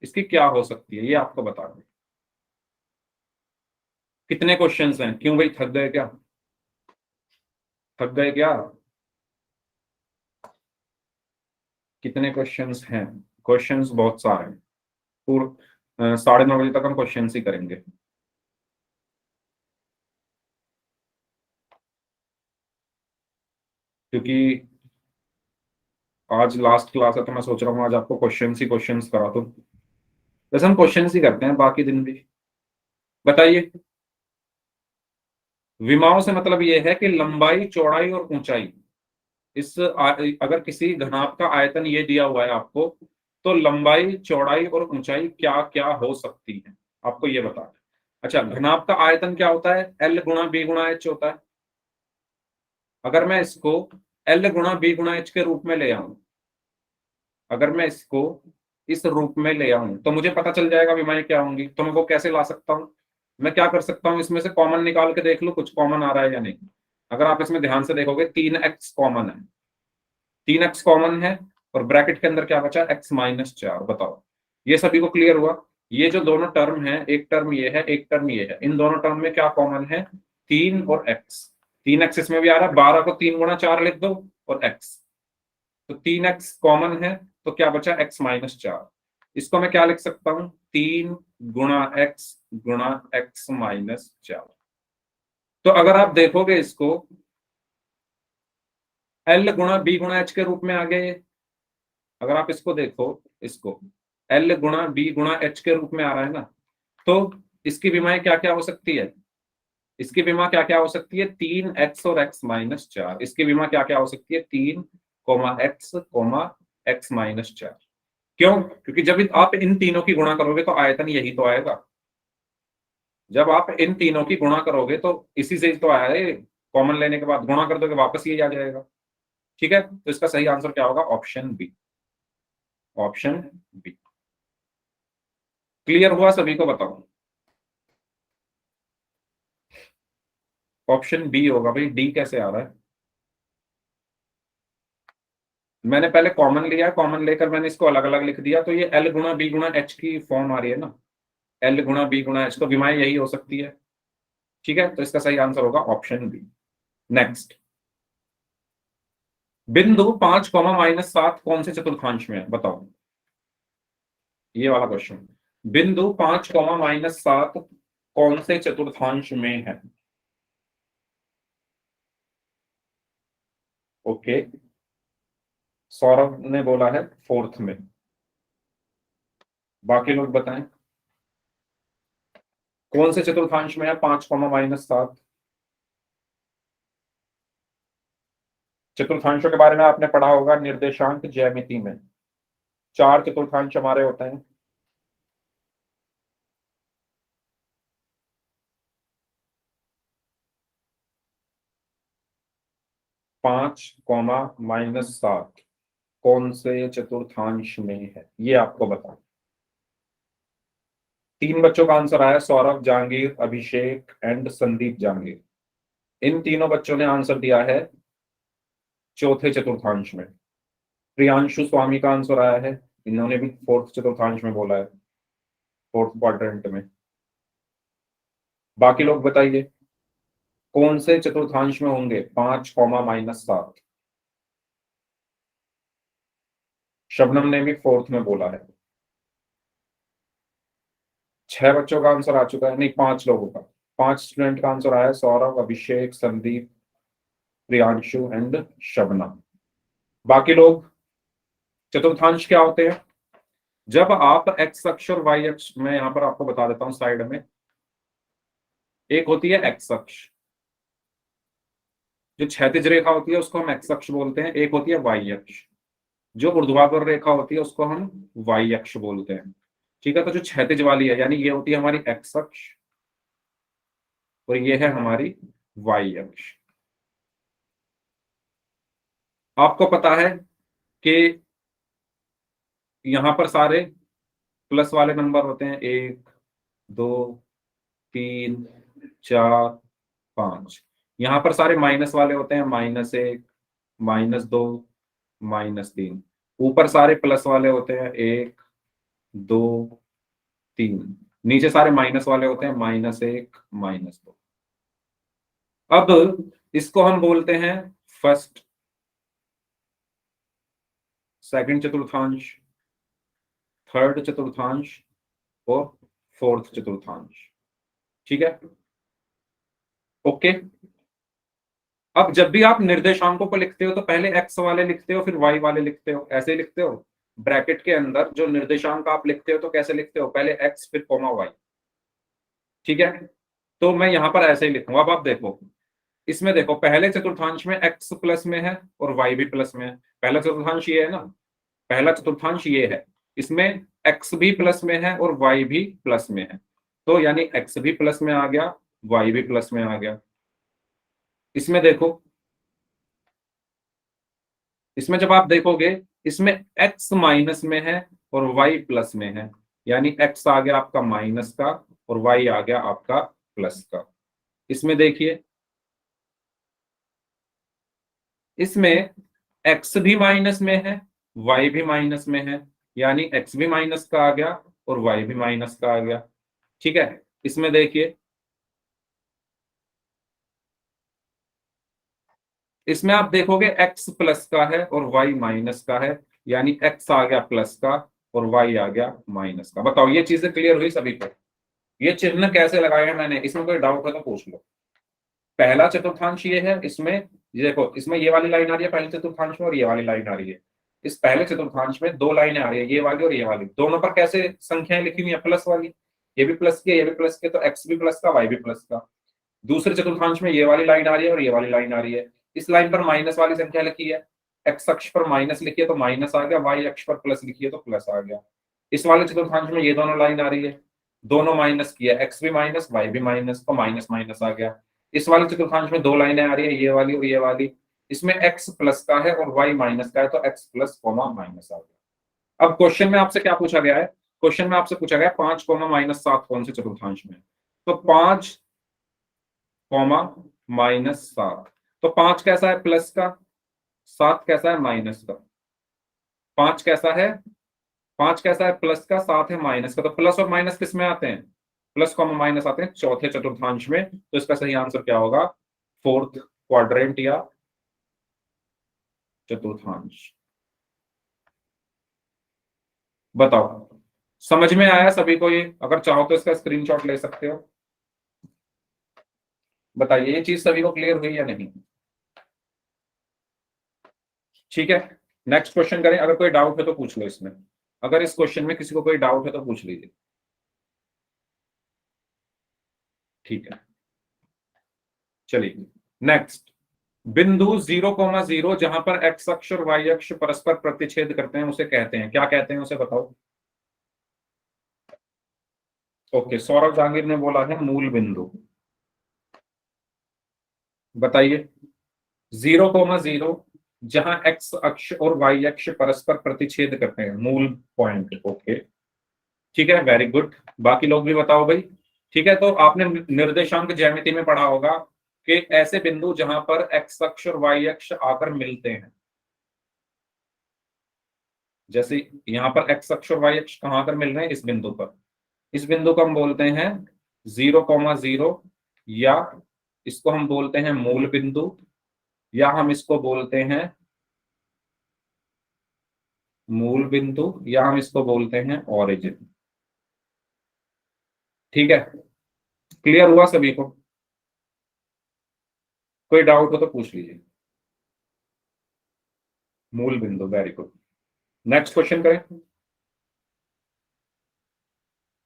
इसकी क्या हो सकती है, ये आपको बताना है। कितने क्वेश्चंस हैं? क्यों भाई, थक गए क्या? थक गए क्या? कितने क्वेश्चंस हैं? क्वेश्चंस बहुत सारे हैं। पूर्ण 9:30 बजे तक हम क्वेश्चंस ही करेंगे। क्योंकि आज लास्ट क्लास है तो मैं सोच रहा हूँ आज आपको क्वेश्चंस ही क्वेश्चंस करा दूं। वैसे हम क्वेश्चंस ही करते हैं बाकी दिन भी। बताइए, विमाओं से मतलब ये है कि लंबाई चौड़ाई और ऊंचाई। अगर किसी घनाभ का आयतन ये दिया हुआ है आपको, तो लंबाई चौड़ाई और ऊंचाई क्या क्या हो सकती है, आपको ये बताना है। अच्छा, घनाभ का आयतन क्या होता है? एल गुणा बी गुणा एच होता है। अगर मैं इसको एल गुणा बी गुणा एच के रूप में ले आऊं, अगर मैं इसको इस रूप में ले आऊं तो मुझे पता चल जाएगा विमाएं क्या होंगी। तो मैं वो कैसे ला सकता हूं? मैं क्या कर सकता हूं, इसमें से कॉमन निकाल के देख लो कुछ कॉमन आ रहा है या नहीं। अगर आप इसमें ध्यान से देखोगे 3x कॉमन है, 3x कॉमन है, और ब्रैकेट के अंदर क्या बचा, x-4। बताओ, ये सभी को क्लियर हुआ? ये जो दोनों टर्म है, एक टर्म ये है एक टर्म ये है, इन दोनों टर्म में क्या कॉमन है, 3 और x। 3x इसमें भी आ रहा है, 12 को 3 गुणा 4 लिख दो और x। तो 3x कॉमन है, तो क्या बचा, x-4। इसको मैं क्या लिख सकता हूं, 3 गुणा x तो अगर आप देखोगे इसको l गुणा b गुणा h के रूप में आ गए। अगर आप इसको देखो, इसको l गुणा b गुणा h के रूप में आ रहा है ना, तो इसकी विमाएं क्या क्या हो सकती है? इसकी विमा क्या क्या हो सकती है, 3x और x-4। इसकी विमा क्या क्या हो सकती है, 3, x, x-4। क्यों? क्योंकि जब आप इन तीनों की गुणा करोगे तो आयतन यही तो आएगा। जब आप इन तीनों की गुणा करोगे तो इसी से तो आया है, कॉमन लेने के बाद गुणा कर दोगे वापस यही आ जाएगा। ठीक है, तो इसका सही आंसर क्या होगा, option B, option B. Clear हुआ सभी को? बताओ, ऑप्शन बी होगा भाई, डी कैसे आ रहा है? मैंने पहले कॉमन लिया, कॉमन लेकर मैंने इसको अलग अलग लिख दिया, तो ये एल गुणा बी गुणा एच की फॉर्म आ रही है ना, एल गुणा बी गुणा एच, तो विमाएं यही हो सकती है। ठीक है, तो इसका सही आंसर होगा ऑप्शन बी। नेक्स्ट, बिंदु 5, -7 कौन से चतुर्थांश में है? बताओ, ये वाला क्वेश्चन। बिंदु 5, -7 कौन से चतुर्थांश में है? ओके, सौरभ ने बोला है फोर्थ में, बाकी लोग बताएं कौन से चतुर्थांश में है 5, -7। चतुर्थांशों के बारे में आपने पढ़ा होगा निर्देशांक ज्यामिति में, 4 चतुर्थांश हमारे होते हैं। 5, -7 कौन से चतुर्थांश में है, ये आपको बताओ। 3 बच्चों का आंसर आया, सौरभ, जहांगीर, अभिषेक एंड संदीप जहांगीर। इन तीनों बच्चों ने आंसर दिया है चौथे चतुर्थांश में। प्रियांशु स्वामी का आंसर आया है, इन्होंने भी फोर्थ चतुर्थांश में बोला है, फोर्थ क्वाड्रेंट में। बाकी लोग बताइए कौन से चतुर्थांश में होंगे 5, -7। शबनम ने भी फोर्थ में बोला है। 6 बच्चों का आंसर आ चुका है, नहीं 5 लोगों का, 5 स्टूडेंट का आंसर आया, सौरभ, अभिषेक, संदीप, प्रियांशु एंड शबनम। बाकी लोग, चतुर्थांश क्या होते हैं? जब आप एक्स अक्ष और वाई अक्ष में, यहां पर आपको बता देता हूं साइड में, एक होती है एक्स अक्ष, जो क्षैतिज रेखा होती है उसको हम एक्स अक्ष बोलते हैं। एक होती है वाई अक्ष, जो ऊर्ध्वाधर रेखा होती है उसको हम वाई अक्ष बोलते हैं। ठीक है, तो जो क्षैतिज वाली है यानी ये होती है हमारी एक्स अक्ष और ये है हमारी वाई अक्ष। आपको पता है कि यहां पर सारे प्लस वाले नंबर होते हैं, 1, 2, 3, 4, 5। यहां पर सारे माइनस वाले होते हैं, -1, -2, -3। ऊपर सारे प्लस वाले होते हैं, 1, 2, 3। नीचे सारे माइनस वाले होते हैं, -1, -2। अब इसको हम बोलते हैं फर्स्ट, सेकंड चतुर्थांश, थर्ड चतुर्थांश और फोर्थ चतुर्थांश। ठीक है, ओके। अब जब भी आप निर्देशांकों को लिखते हो तो पहले एक्स वाले लिखते हो फिर वाई वाले लिखते हो, ऐसे लिखते हो। ब्रैकेट के अंदर जो निर्देशांक आप लिखते हो तो कैसे लिखते हो, पहले एक्स फिर कोमा वाई। ठीक है, तो मैं यहां पर ऐसे ही लिखूंगा। अब आप देखो, इसमें देखो पहले चतुर्थांश में एक्स प्लस में है और वाई भी प्लस में है। पहला चतुर्थांश ये है ना, पहला चतुर्थांश ये है, इसमें एक्स भी प्लस में है और वाई भी प्लस में है। तो यानी एक्स भी प्लस में आ गया, वाई भी प्लस में आ गया। इसमें देखो, इसमें जब आप देखोगे इसमें x माइनस में है और y प्लस में है, यानी x आ गया आपका माइनस का और y आ गया आपका प्लस का। इसमें देखिए, इसमें x भी माइनस में है, y भी माइनस में है, यानी x भी माइनस का आ गया और y भी माइनस का आ गया। ठीक है, इसमें देखिए, इसमें आप देखोगे x प्लस का है और y माइनस का है, यानी x आ गया प्लस का और y आ गया माइनस का। बताओ ये चीजें क्लियर हुई सभी को? ये चिन्ह कैसे लगाया मैंने, इसमें कोई डाउट है तो पूछ लो। पहला चतुर्थांश ये है, इसमें ये देखो, इसमें ये वाली लाइन आ रही है पहले चतुर्थांश में और ये वाली लाइन आ रही है। इस पहले चतुर्थांश में 2 लाइनें आ रही है, ये वाली और ये वाली। दोनों पर कैसे संख्याएं लिखी हुई है, प्लस वाली। ये भी प्लस की है, ये भी प्लस की है, तो एक्स भी प्लस का, वाई भी प्लस का। दूसरे चतुर्थांश में ये वाली लाइन आ रही है और ये वाली लाइन आ रही है। इस लाइन पर माइनस वाली संख्या लिखी है, एक्स अक्ष पर माइनस लिखी है तो माइनस आ गया, वाई अक्ष पर प्लस लिखी है तो प्लस आ गया। इस वाले चतुर्थांश में ये दोनों लाइन आ रही है, दोनों माइनस की है, एक्स भी माइनस वाई भी माइनस, तो माइनस माइनस आ गया। इस वाले चतुर्थांश में 2 लाइनें आ रही है, ये वाली और ये वाली। इसमें एक्स प्लस का है और वाई माइनस का है, तो एक्स प्लस कॉमा माइनस आ गया। अब क्वेश्चन में आपसे क्या पूछा गया है, क्वेश्चन में आपसे पूछा गया 5, -7 कौन से चतुर्थांश में है। तो 5, -7। तो 5 कैसा है, प्लस का, 7 कैसा है, माइनस का। 5 कैसा है, 5 कैसा है, प्लस का, 7 है माइनस का। तो प्लस और माइनस किस में आते हैं, प्लस कॉमा माइनस आते हैं चौथे चतुर्थांश में। तो इसका सही आंसर क्या होगा, फोर्थ क्वाड्रेंट या चतुर्थांश। बताओ समझ में आया सभी को ये? अगर चाहो तो इसका स्क्रीनशॉट ले सकते हो। बताइए ये चीज सभी को क्लियर हुई या नहीं? ठीक है, नेक्स्ट क्वेश्चन करें। अगर कोई डाउट है तो पूछ लो इसमें, अगर इस क्वेश्चन में किसी को कोई डाउट है तो पूछ लीजिए। ठीक है, चलिए नेक्स्ट। बिंदु 0,0 जहां पर एक्स अक्ष और वाई अक्ष परस्पर प्रतिच्छेद करते हैं उसे कहते हैं, क्या कहते हैं उसे बताओ। ओके, सौरभ जहांगीर ने बोला है मूल बिंदु। बताइए 0,0 जहां एक्स अक्ष और वाई अक्ष परस्पर प्रतिच्छेद करते हैं, मूल पॉइंट। ओके, ठीक है, वेरी गुड। बाकी लोग भी बताओ भाई। ठीक है, तो आपने निर्देशांक ज्यामिति में पढ़ा होगा कि ऐसे बिंदु जहां पर एक्स अक्ष और वाई अक्ष आकर मिलते हैं, जैसे यहां पर एक्स अक्ष और वाई अक्ष कहां आकर मिल रहे हैं, इस बिंदु पर, इस बिंदु को हम बोलते हैं 0,0, या इसको हम बोलते हैं मूल बिंदु, या हम इसको बोलते हैं मूल बिंदु, या हम इसको बोलते हैं ओरिजिन। ठीक है, क्लियर हुआ सभी को? कोई डाउट हो तो पूछ लीजिए। मूल बिंदु, वेरी गुड। नेक्स्ट क्वेश्चन करें।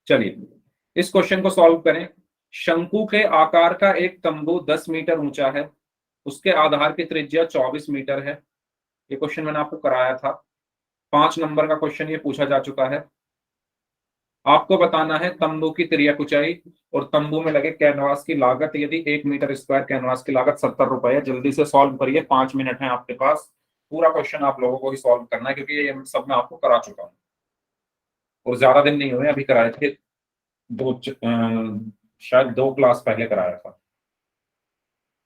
चलिए इस क्वेश्चन को सॉल्व करें। शंकु के आकार का एक तंबू 10 मीटर ऊंचा है, उसके आधार की त्रिज्या 24 मीटर है। ये क्वेश्चन मैंने आपको कराया था, 5 नंबर का क्वेश्चन ये पूछा जा चुका है। आपको बताना है तंबू की तिर्यक ऊंचाई और तंबू में लगे कैनवास की लागत। यदि 1 मीटर स्क्वायर कैनवास की लागत 70 रुपए है। जल्दी से सॉल्व करिए, 5 मिनट है आपके पास। पूरा क्वेश्चन आप लोगों को ही सॉल्व करना है, क्योंकि ये सब मैं आपको करा चुका हूँ और ज्यादा दिन नहीं हुए, अभी कराए थे शायद 2 क्लास पहले कराया था,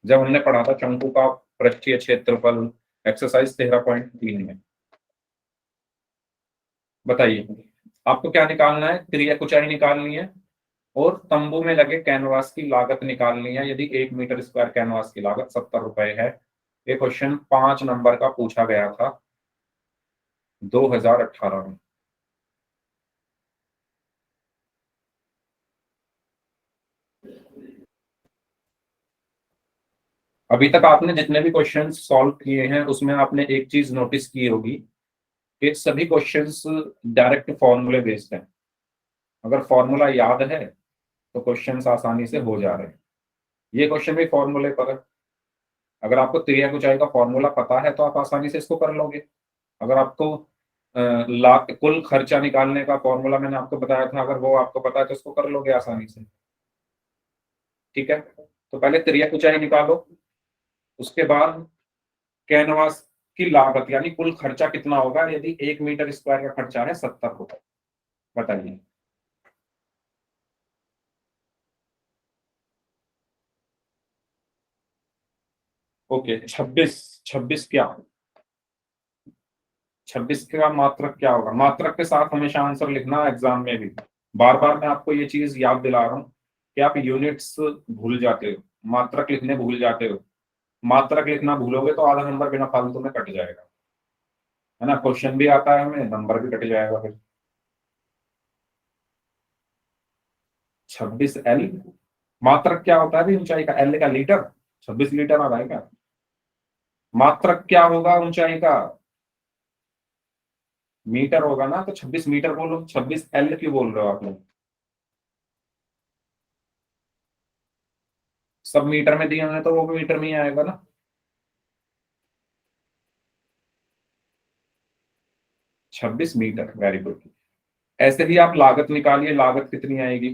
जब हमने पढ़ा था शंकु का पृष्ठीय क्षेत्रफल, एक्सरसाइज 13.3 में। बताइए आपको क्या निकालना है? तिर्यक ऊंचाई निकालनी है और तंबू में लगे कैनवास की लागत निकालनी है। यदि 1 मीटर स्क्वायर कैनवास की लागत 70 रुपए है। ये क्वेश्चन 5 नंबर का पूछा गया था 2018 में। अभी तक आपने जितने भी क्वेश्चन सॉल्व किए हैं उसमें आपने एक चीज नोटिस की होगी कि सभी क्वेश्चंस डायरेक्ट फॉर्मूले बेस्ड हैं। अगर फॉर्मूला याद है तो क्वेश्चंस आसानी से हो जा रहे हैं। ये क्वेश्चन भी फॉर्मूले पर है। अगर आपको तिर्यक ऊंचाई का फॉर्मूला पता है तो आप आसानी से इसको कर लोगे। अगर आपको लाख कुल खर्चा निकालने का फॉर्मूला मैंने आपको बताया था, अगर वो आपको पता है तो इसको कर लोगे आसानी से। ठीक है, तो पहले तिर्यक ऊंचाई निकालो, उसके बाद कैनवास की लागत यानी कुल खर्चा कितना होगा यदि 1 मीटर स्क्वायर का खर्चा है 70 रुपए। बताइए। ओके, 26 क्या? 26 का मात्रक क्या होगा? मात्रक के साथ हमेशा आंसर लिखना एग्जाम में भी। बार बार मैं आपको ये चीज याद दिला रहा हूँ कि आप यूनिट्स भूल जाते हो, मात्रक लिखने भूल जाते हो। मात्रक लिखना भूलोगे तो आधा नंबर बिना फालतू में कट जाएगा, है ना? क्वेश्चन भी आता है हमें, नंबर भी कट जाएगा फिर। 26L मात्रक क्या होता है भी ऊंचाई का? एल का लीटर, 26 लीटर आ रहा है क्या? मात्रक क्या होगा ऊंचाई का? मीटर होगा ना, तो 26 मीटर बोलो, 26L क्यों बोल रहे हो आप लोग? सब मीटर में दिए होंगे तो वो भी मीटर में ही आएगा ना। 26 मीटर, वेरी गुड। ऐसे ही आप लागत निकालिए, लागत कितनी आएगी,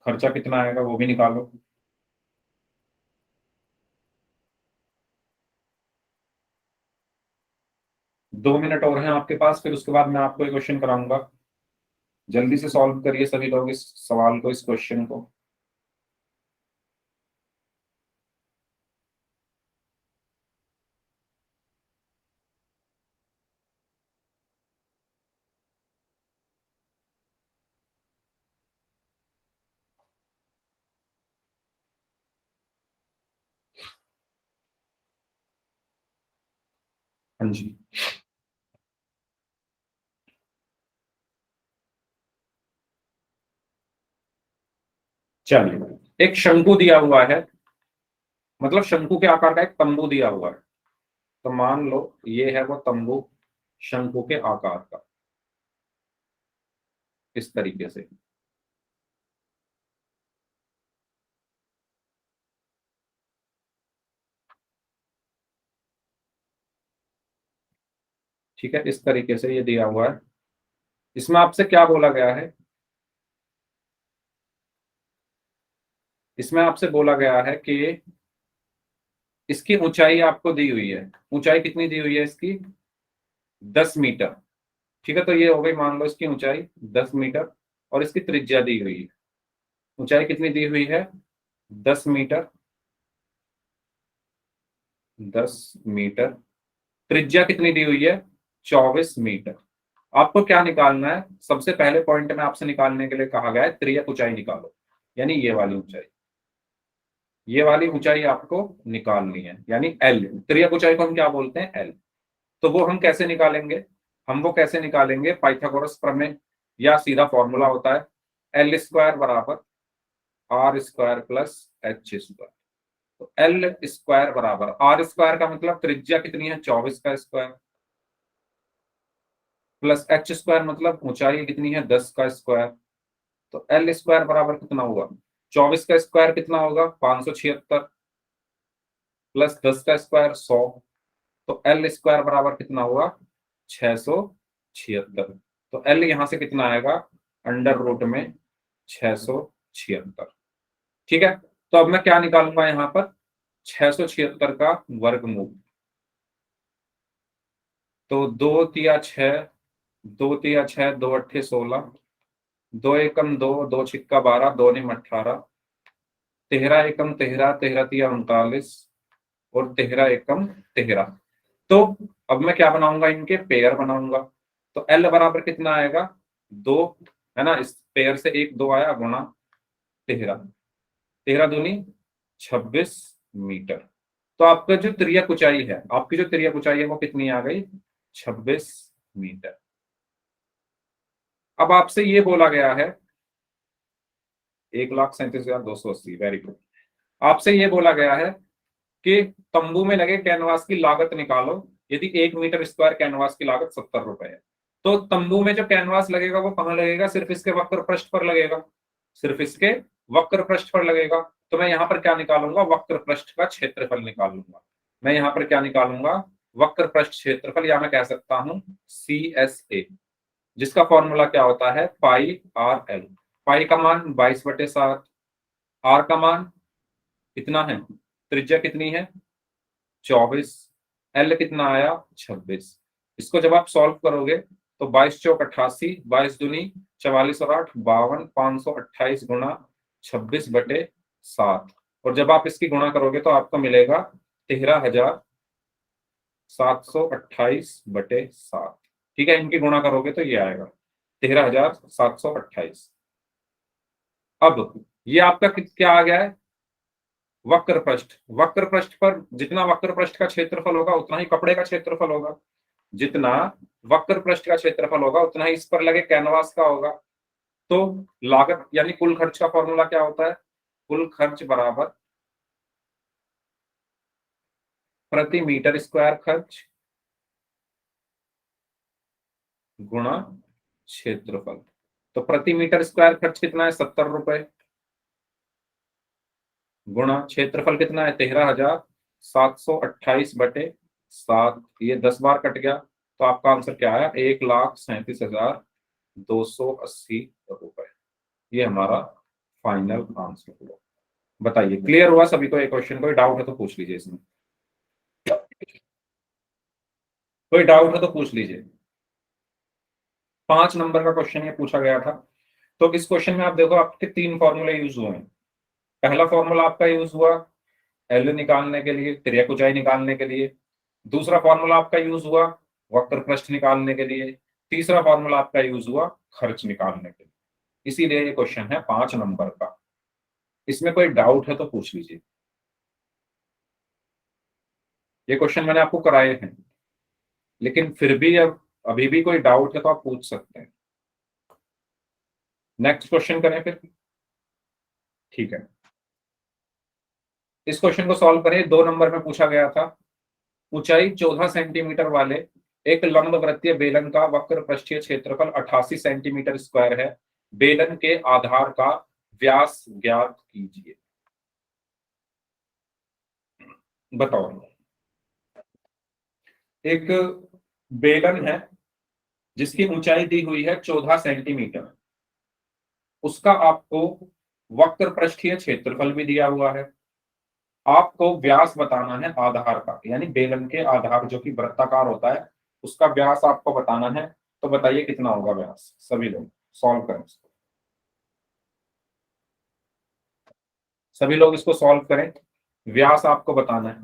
खर्चा कितना आएगा वो भी निकालो। दो मिनट और हैं आपके पास, फिर उसके बाद मैं आपको एक क्वेश्चन कराऊंगा। जल्दी से सॉल्व करिए सभी लोग इस सवाल को, इस क्वेश्चन को। हाँ जी, चलिए एक शंकु दिया हुआ है, मतलब शंकु के आकार का एक तंबू दिया हुआ है। तो मान लो ये है वो तंबू शंकु के आकार का, इस तरीके से। ठीक है, इस तरीके से ये दिया हुआ है। इसमें आपसे क्या बोला गया है? इसमें आपसे बोला गया है कि इसकी ऊंचाई आपको दी हुई है, ऊंचाई कितनी दी हुई है इसकी, 10 मीटर। ठीक है, तो ये हो गई मान लो इसकी ऊंचाई 10 मीटर और इसकी त्रिज्या दी हुई है। ऊंचाई कितनी दी हुई है, 10 मीटर, 10 मीटर। त्रिज्या कितनी दी हुई है, 24 मीटर। आपको क्या निकालना है, सबसे पहले पॉइंट में आपसे निकालने के लिए कहा गया है त्रियक ऊंचाई निकालो, यानी ये वाली ऊंचाई, ये वाली ऊंचाई आपको निकालनी है, यानी एल। त्रियक ऊंचाई को हम क्या बोलते हैं, एल। तो वो हम कैसे निकालेंगे, हम वो कैसे निकालेंगे, पाइथागोरस प्रमेय या सीधा फॉर्मूला होता है एल स्क्वायर बराबर R square plus H square. तो एल स्क्वायर बराबर आर स्क्वायर का मतलब त्रिज्या कितनी है, 24 का स्क्वायर, प्लस एच स्क्वायर मतलब ऊंचाई कितनी है, 10 का स्क्वायर। तो एल स्क्वायर बराबर कितना होगा, 24 का स्क्वायर कितना होगा, 576 प्लस 10 का स्क्वायर 100। तो एल स्क्वायर बराबर कितना हुआ, 676। तो एल यहां से कितना आएगा, अंडर रूट में 676। ठीक है, तो अब मैं क्या निकालूंगा यहां पर, 676 का वर्गमूल। तो 2 तिया 6, 2 तिया 6, 2 अट्ठे 16, 2 एकम 2, 2 छिक्का 12, 2 निम 18, 13 एकम 13, 13 तिया 39 और 13 एकम 13। तो अब मैं क्या बनाऊंगा, इनके पेयर बनाऊंगा। तो एल बराबर कितना आएगा, 2, है ना, इस पेयर से 1 2 आया गुणा 13, 13 दूनी 26 मीटर। तो आपका जो त्रियक ऊंचाई है, आपकी जो त्रियक ऊंचाई है वो कितनी आ गई, 26 मीटर। अब आपसे ये बोला गया है 1,37,280, वेरी गुड। आपसे ये बोला गया है कि तंबू में लगे कैनवास की लागत निकालो यदि 1 मीटर स्क्वायर कैनवास की लागत 70 रुपए है। तो तंबू में जो कैनवास लगेगा वो कहाँ लगेगा, सिर्फ इसके वक्र पृष्ठ पर लगेगा, सिर्फ इसके वक्र पृष्ठ पर लगेगा। तो मैं यहाँ पर क्या निकालूंगा, वक्र पृष्ठ का क्षेत्रफल निकालूंगा। मैं यहाँ पर क्या निकालूंगा, वक्र पृष्ठ क्षेत्रफल, या मैं कह सकता हूं CSA, जिसका फॉर्मूला क्या होता है, पाई आर एल। पाई का मान 22/7, आर का मान कितना है, त्रिज्या कितनी है 24, एल कितना आया 26। इसको जब आप सॉल्व करोगे तो 22 चौक 88, 22 दूनी 44 और 8 52, 528 गुणा 26/7। और जब आप इसकी गुणा करोगे तो आपको मिलेगा 13,728/7। ठीक है, इनकी गुणा करोगे तो ये आएगा 13,728। अब ये आपका क्या आ गया है, वक्र पृष्ठ। वक्र पृष्ठ पर जितना वक्र पृष्ठ का क्षेत्रफल होगा उतना ही कपड़े का क्षेत्रफल होगा, जितना वक्र पृष्ठ का क्षेत्रफल होगा उतना ही इस पर लगे कैनवास का होगा। तो लागत यानी कुल खर्च का फॉर्मूला क्या होता है, कुल खर्च बराबर प्रति मीटर स्क्वायर खर्च गुणा क्षेत्रफल। तो प्रति मीटर स्क्वायर खर्च कितना है, 70 रुपए, गुणा क्षेत्रफल कितना है, 13,728/7। ये 10 बार कट गया तो आपका आंसर क्या आया, 1,37,280 रुपए। ये हमारा फाइनल आंसर हुआ। बताइए क्लियर हुआ सभी को, एक क्वेश्चन, कोई डाउट है तो पूछ लीजिए इसमें, कोई डाउट है तो पूछ लीजिए। 5 नंबर का क्वेश्चन ये पूछा गया था। तो इस क्वेश्चन में आप देखो आपके 3 फॉर्मूले यूज हुए हैं। पहला फॉर्मूला आपका यूज हुआ एल निकालने के लिए, त्रियक ऊंचाई निकालने के लिए। दूसरा फॉर्मूला आपका यूज हुआ वक्र पृष्ठ निकालने के लिए। तीसरा फॉर्मूला आपका यूज हुआ खर्च निकालने के लिए। इसीलिए ये क्वेश्चन है 5 नंबर का। इसमें कोई डाउट है तो पूछ लीजिए। ये क्वेश्चन मैंने आपको कराए हैं, लेकिन फिर भी अब अभी भी कोई डाउट है तो आप पूछ सकते हैं। नेक्स्ट क्वेश्चन करें फिर, ठीक है। इस क्वेश्चन को सॉल्व करें। 2 नंबर में पूछा गया था, ऊंचाई 14 सेंटीमीटर वाले एक लंबवृत्तीय बेलन का वक्र पृष्ठीय क्षेत्रफल 88 सेंटीमीटर स्क्वायर है। बेलन के आधार का व्यास ज्ञात कीजिए। बताओ, एक बेलन है जिसकी ऊंचाई दी हुई है 14 सेंटीमीटर, उसका आपको वक्र पृष्ठीय क्षेत्रफल भी दिया हुआ है। आपको व्यास बताना है आधार का, यानी बेलन के आधार जो कि वृत्ताकार होता है उसका व्यास आपको बताना है। तो बताइए कितना होगा व्यास, सभी लोग सॉल्व करें इसको, सभी लोग इसको सॉल्व करें, व्यास आपको बताना है।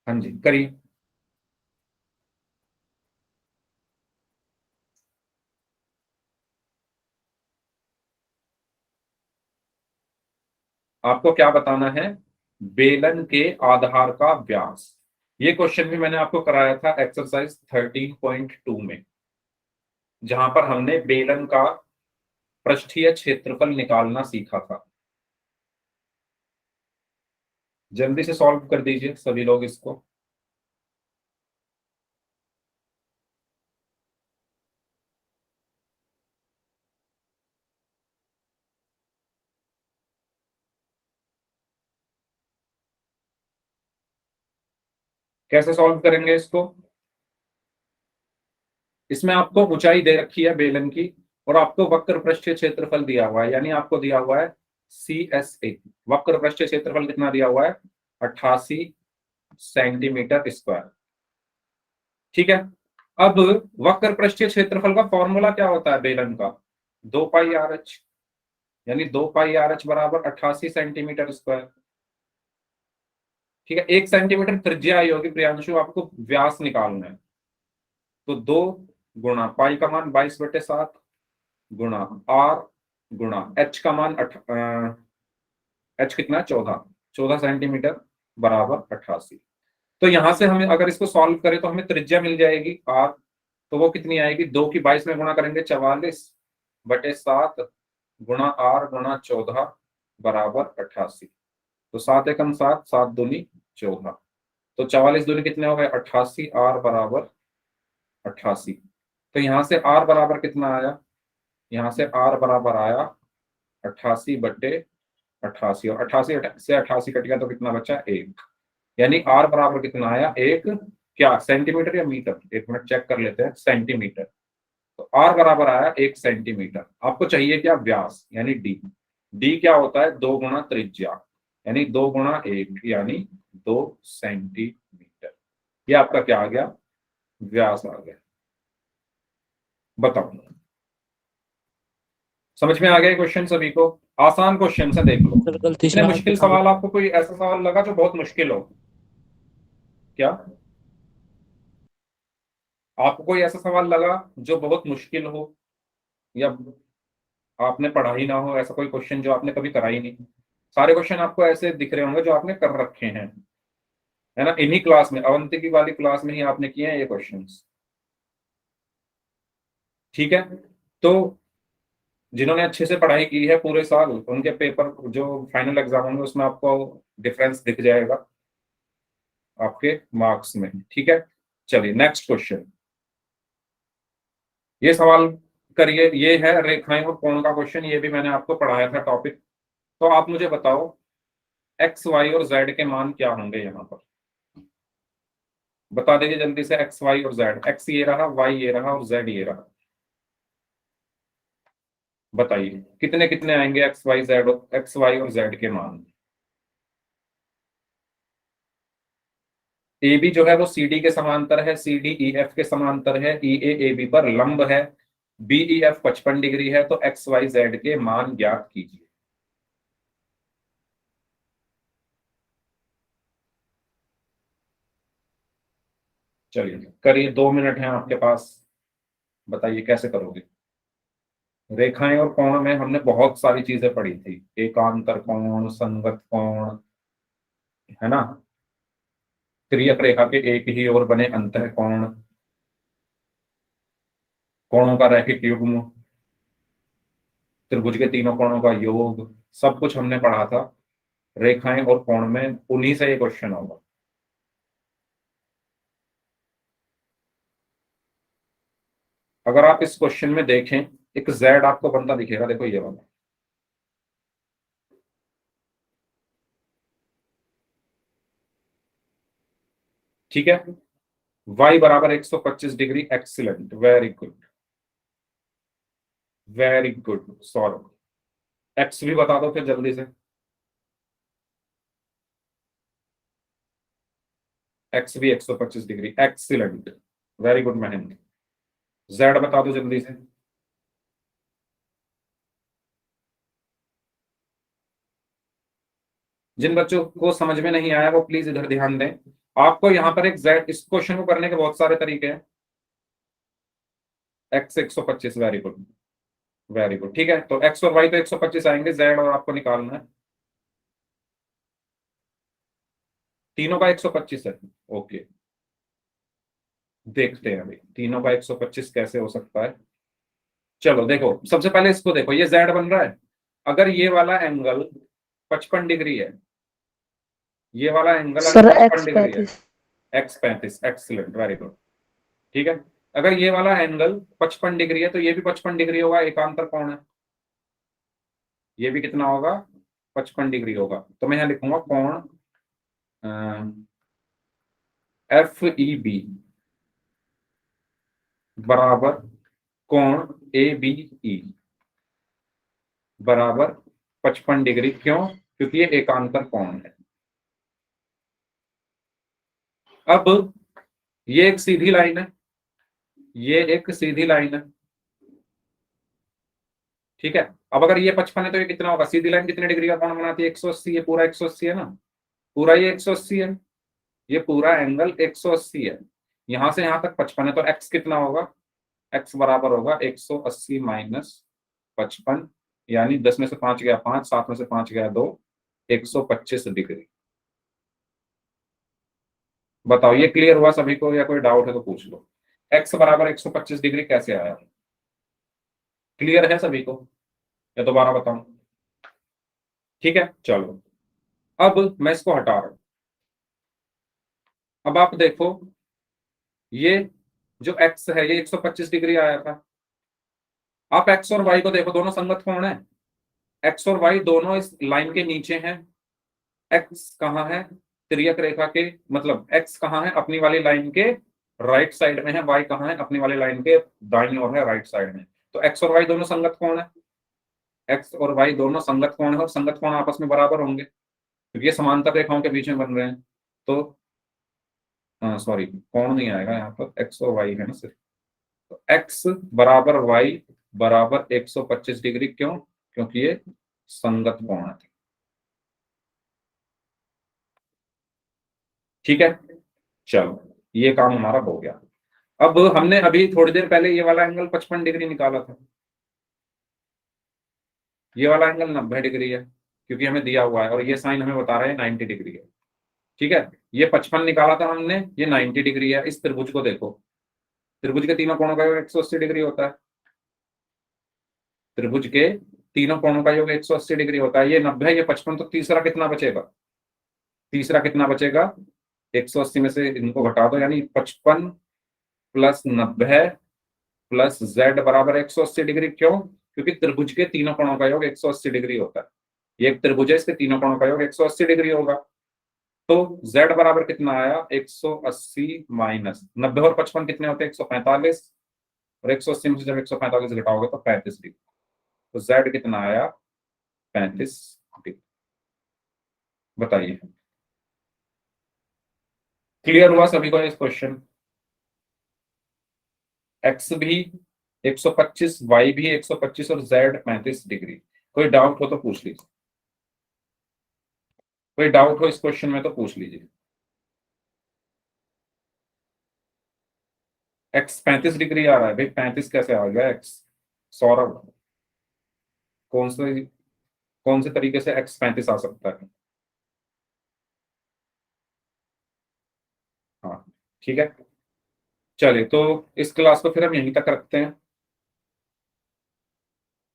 हाँ जी करिए। आपको क्या बताना है, बेलन के आधार का व्यास। ये क्वेश्चन भी मैंने आपको कराया था एक्सरसाइज 13.2 में, जहां पर हमने बेलन का पृष्ठीय क्षेत्रफल निकालना सीखा था। जल्दी से सॉल्व कर दीजिए सभी लोग इसको। कैसे सॉल्व करेंगे इसको, इसमें आपको ऊंचाई दे रखी है बेलन की और आपको वक्र पृष्ठीय क्षेत्रफल दिया हुआ है, यानी आपको दिया हुआ है CSA। वक्र पृष्ठीय क्षेत्रफल कितना दिया हुआ है, 88 सेंटीमीटर स्क्वायर। ठीक है, अब वक्र पृष्ठीय क्षेत्रफल का फॉर्मूला क्या होता है बेलन का, 2πRH, यानी 2πRH बराबर 88 सेंटीमीटर स्क्वायर। ठीक है, 1 सेंटीमीटर त्रिज्या आई होगी प्रियांशु, आपको व्यास निकालना है। तो 2 गुणा पाई का मान 22/7 गुणा R गुणा H का मान H कितना, 14 सेंटीमीटर बराबर 88। तो यहां से हमें अगर इसको सॉल्व करें तो हमें त्रिज्या मिल जाएगी R, तो वो कितनी आएगी, 2 की 22 में गुणा करेंगे 44/7 गुणा R गुणा 14 बराबर 88। तो 7 एकम 7, 7 दूनी 14, तो 44 दूनी कितने हो गए 88, R बराबर 88। तो यहाँ से R बराबर कितना आया, यहाँ से R बराबर आया 88/88, और 88 से 88 कट गया तो कितना बचा 1, यानी R बराबर कितना आया 1, क्या सेंटीमीटर या मीटर, एक मिनट चेक कर लेते हैं, सेंटीमीटर। तो R बराबर आया 1 सेंटीमीटर। आपको चाहिए क्या, व्यास, यानी D क्या होता है, 2 गुणा त्रिज्या, यानी 2 गुणा 1 यानी 2 सेंटीमीटर। ये आपका क्या आ गया, व्यास आ गया। बताओ समझ में आ गया क्वेश्चन सभी को, आसान क्वेश्चन है देख लो। सर गलती से इतने हाथ मुश्किल दिखा सवाल आपको कोई ऐसा सवाल लगा जो बहुत मुश्किल हो क्या, आपको कोई ऐसा सवाल लगा जो बहुत मुश्किल हो, या आपने पढ़ा ही ना हो, ऐसा कोई क्वेश्चन जो आपने कभी करा ही नहीं। सारे क्वेश्चन आपको ऐसे दिख रहे होंगे जो आपने कर रखे हैं, है ना, इन्हीं क्लास में, अवंतिकी वाली क्लास में ही आपने किए हैं ये क्वेश्चंस। ठीक है, तो जिन्होंने अच्छे से पढ़ाई की है पूरे साल, उनके पेपर जो फाइनल एग्जाम होंगे उसमें आपको डिफरेंस दिख जाएगा आपके मार्क्स में। ठीक है, चलिए नेक्स्ट क्वेश्चन, ये सवाल करिए, ये है रेखाएं और कोण का क्वेश्चन, ये भी मैंने आपको पढ़ाया था टॉपिक। तो आप मुझे बताओ एक्स वाई और जेड के मान क्या होंगे, यहाँ पर बता दीजिए जल्दी से, एक्स वाई और जेड, एक्स ये रहा, वाई ये रहा और जेड ये रहा, बताइए कितने कितने आएंगे X Y Z, X Y और जेड के मान। ए बी जो है वो सी डी के समांतर है, सी डी ई एफ के समांतर है, ई ए बी पर लंब है, बी ई एफ 55 डिग्री है, तो एक्स वाई जेड के मान ज्ञात कीजिए। चलिए करिए, 2 मिनट हैं आपके पास, बताइए कैसे करोगे। रेखाएं और कोण में हमने बहुत सारी चीजें पढ़ी थी, एकांतर कोण, संगत कोण, है ना, तिर्यक रेखा के एक ही ओर बने अंतः कोण, कोणों का रैखिक युग्म, त्रिभुज के तीनों कोणों का योग, सब कुछ हमने पढ़ा था। रेखाएं और कोण में उन्हीं से ये क्वेश्चन होगा। अगर आप इस क्वेश्चन में देखें, एक जेड आपको बनता दिखेगा, देखो ये वाला, ठीक है, y बराबर 125 degree, excellent, very good, very good Saurabh. X भी बता दो फिर जल्दी से, एक्स भी 125 degree, excellent, very good Mahendra. Z बता दो जल्दी से। जिन बच्चों को समझ में नहीं आया वो प्लीज इधर ध्यान दें। आपको यहाँ पर एक जेड, इस क्वेश्चन को करने के बहुत सारे तरीके हैं। X 125, very good, very good. ठीक है, तो एक्स और वाई तो 125 आएंगे, जेड और आपको निकालना है। तीनों का 125 है, ओके। देखते हैं अभी तीनों का 125 कैसे हो सकता है। चलो देखो, सबसे पहले इसको देखो, ये जेड बन रहा है। अगर ये वाला एंगल 55 डिग्री है, ये वाला एंगल अगर सर 55 एक्स डिग्री है, 35। X 35, excellent, very good. ठीक है, अगर ये वाला एंगल 55 डिग्री है तो ये भी 55 डिग्री होगा, एकांतर कोण है। ये भी कितना होगा, 55 डिग्री होगा। तो मैं यहां लिखूंगा कोण एफ ई बी बराबर कोण ए बी ई बराबर 55 डिग्री। क्यों? क्योंकि ये एकांतर कोण है। अब ये एक सीधी लाइन है, ये एक सीधी लाइन है। ठीक है, अब अगर ये 55 है तो ये कितना होगा, सीधी लाइन कितने डिग्री का कोण बनाती है, 180। ये पूरा 180 है ना, पूरा ये 180 है, ये पूरा एंगल 180 है। यहां से यहां तक 55 है, तो एक्स कितना होगा, एक्स बराबर होगा 180 माइनस 55, यानी 10 में से 5 गया 5, 7 में से 5 गया 2, 125 डिग्री। बताओ ये क्लियर हुआ सभी को, या कोई डाउट है तो पूछ लो। एक्स बराबर 125 डिग्री कैसे आया, क्लियर है सभी को या दोबारा बताऊं? ठीक है, चलो अब मैं इसको हटा रहा हूं। अब आप देखो, ये जो x है ये 125 डिग्री आया था। आप x और y को देखो, दोनों संगत कोण है। x और y दोनों इस लाइन के नीचे हैं। x कहाँ है, तिर्यक रेखा के, मतलब x कहाँ है, अपनी वाली लाइन के राइट साइड में है, y कहाँ है, अपनी वाली लाइन के दाईं ओर है, राइट साइड में। तो x और y दोनों संगत कोण है, x और y दोनों संगत कोण है, और संगत कोण आपस में बराबर होंगे क्योंकि ये समांतर रेखाओं के बीच में बन रहे हैं। तो सॉरी, कोण नहीं आएगा यहाँ पर, x और y है ना सिर्फ। तो x बराबर y बराबर 125 डिग्री। क्यों? क्योंकि ये संगत कोण है। ठीक है, चलो ये काम हमारा हो गया। अब हमने अभी थोड़ी देर पहले ये वाला एंगल 55 डिग्री निकाला था, ये वाला एंगल 90 डिग्री है क्योंकि हमें दिया हुआ है, और ये साइन हमें बता रहा है 90 डिग्री है। ठीक है, ये 55 निकाला था हमने, ये 90 डिग्री है। इस त्रिभुज को देखो, त्रिभुज के तीनों कोणों का योग 180 डिग्री होता है। त्रिभुज के तीनों कोणों का योग 180 डिग्री होता है। ये 90 है, ये 55, तो तीसरा कितना बचेगा, तीसरा कितना बचेगा, 180 में से इनको घटा दो, यानी 55 प्लस 90 प्लस z बराबर 180 डिग्री। क्यों? क्योंकि त्रिभुज के तीनों कोणों का योग 180 डिग्री होता है। ये एक त्रिभुज है, इसके तीनों कोणों का योग 180 डिग्री होगा। तो z बराबर कितना आया, 180 माइनस 90 और 55 कितने होते हैं, 145, और 180 में से जब 145 घटाओगे तो 35 डिग्री। तो z कितना आया, 35 डिग्री। बताइए क्लियर हुआ सभी को इस क्वेश्चन? x भी 125, y भी 125 और z 35 डिग्री। कोई डाउट हो तो पूछ लीजिए, कोई डाउट हो इस क्वेश्चन में तो पूछ लीजिए। x 35 डिग्री आ रहा है भाई, 35 कैसे आ गया x? सौरभ, कौन से तरीके से x 35 आ सकता है? हाँ ठीक है, चलिए तो इस क्लास को फिर हम यहीं तक रखते हैं।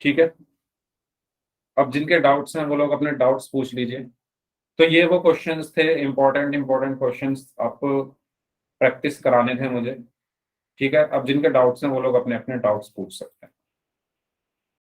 ठीक है, अब जिनके डाउट्स हैं वो लोग अपने डाउट्स पूछ लीजिए। तो ये वो क्वेश्चंस थे, इंपॉर्टेंट क्वेश्चंस आपको प्रैक्टिस कराने थे मुझे। ठीक है, अब जिनके डाउट्स हैं वो लोग अपने अपने डाउट्स पूछ सकते हैं।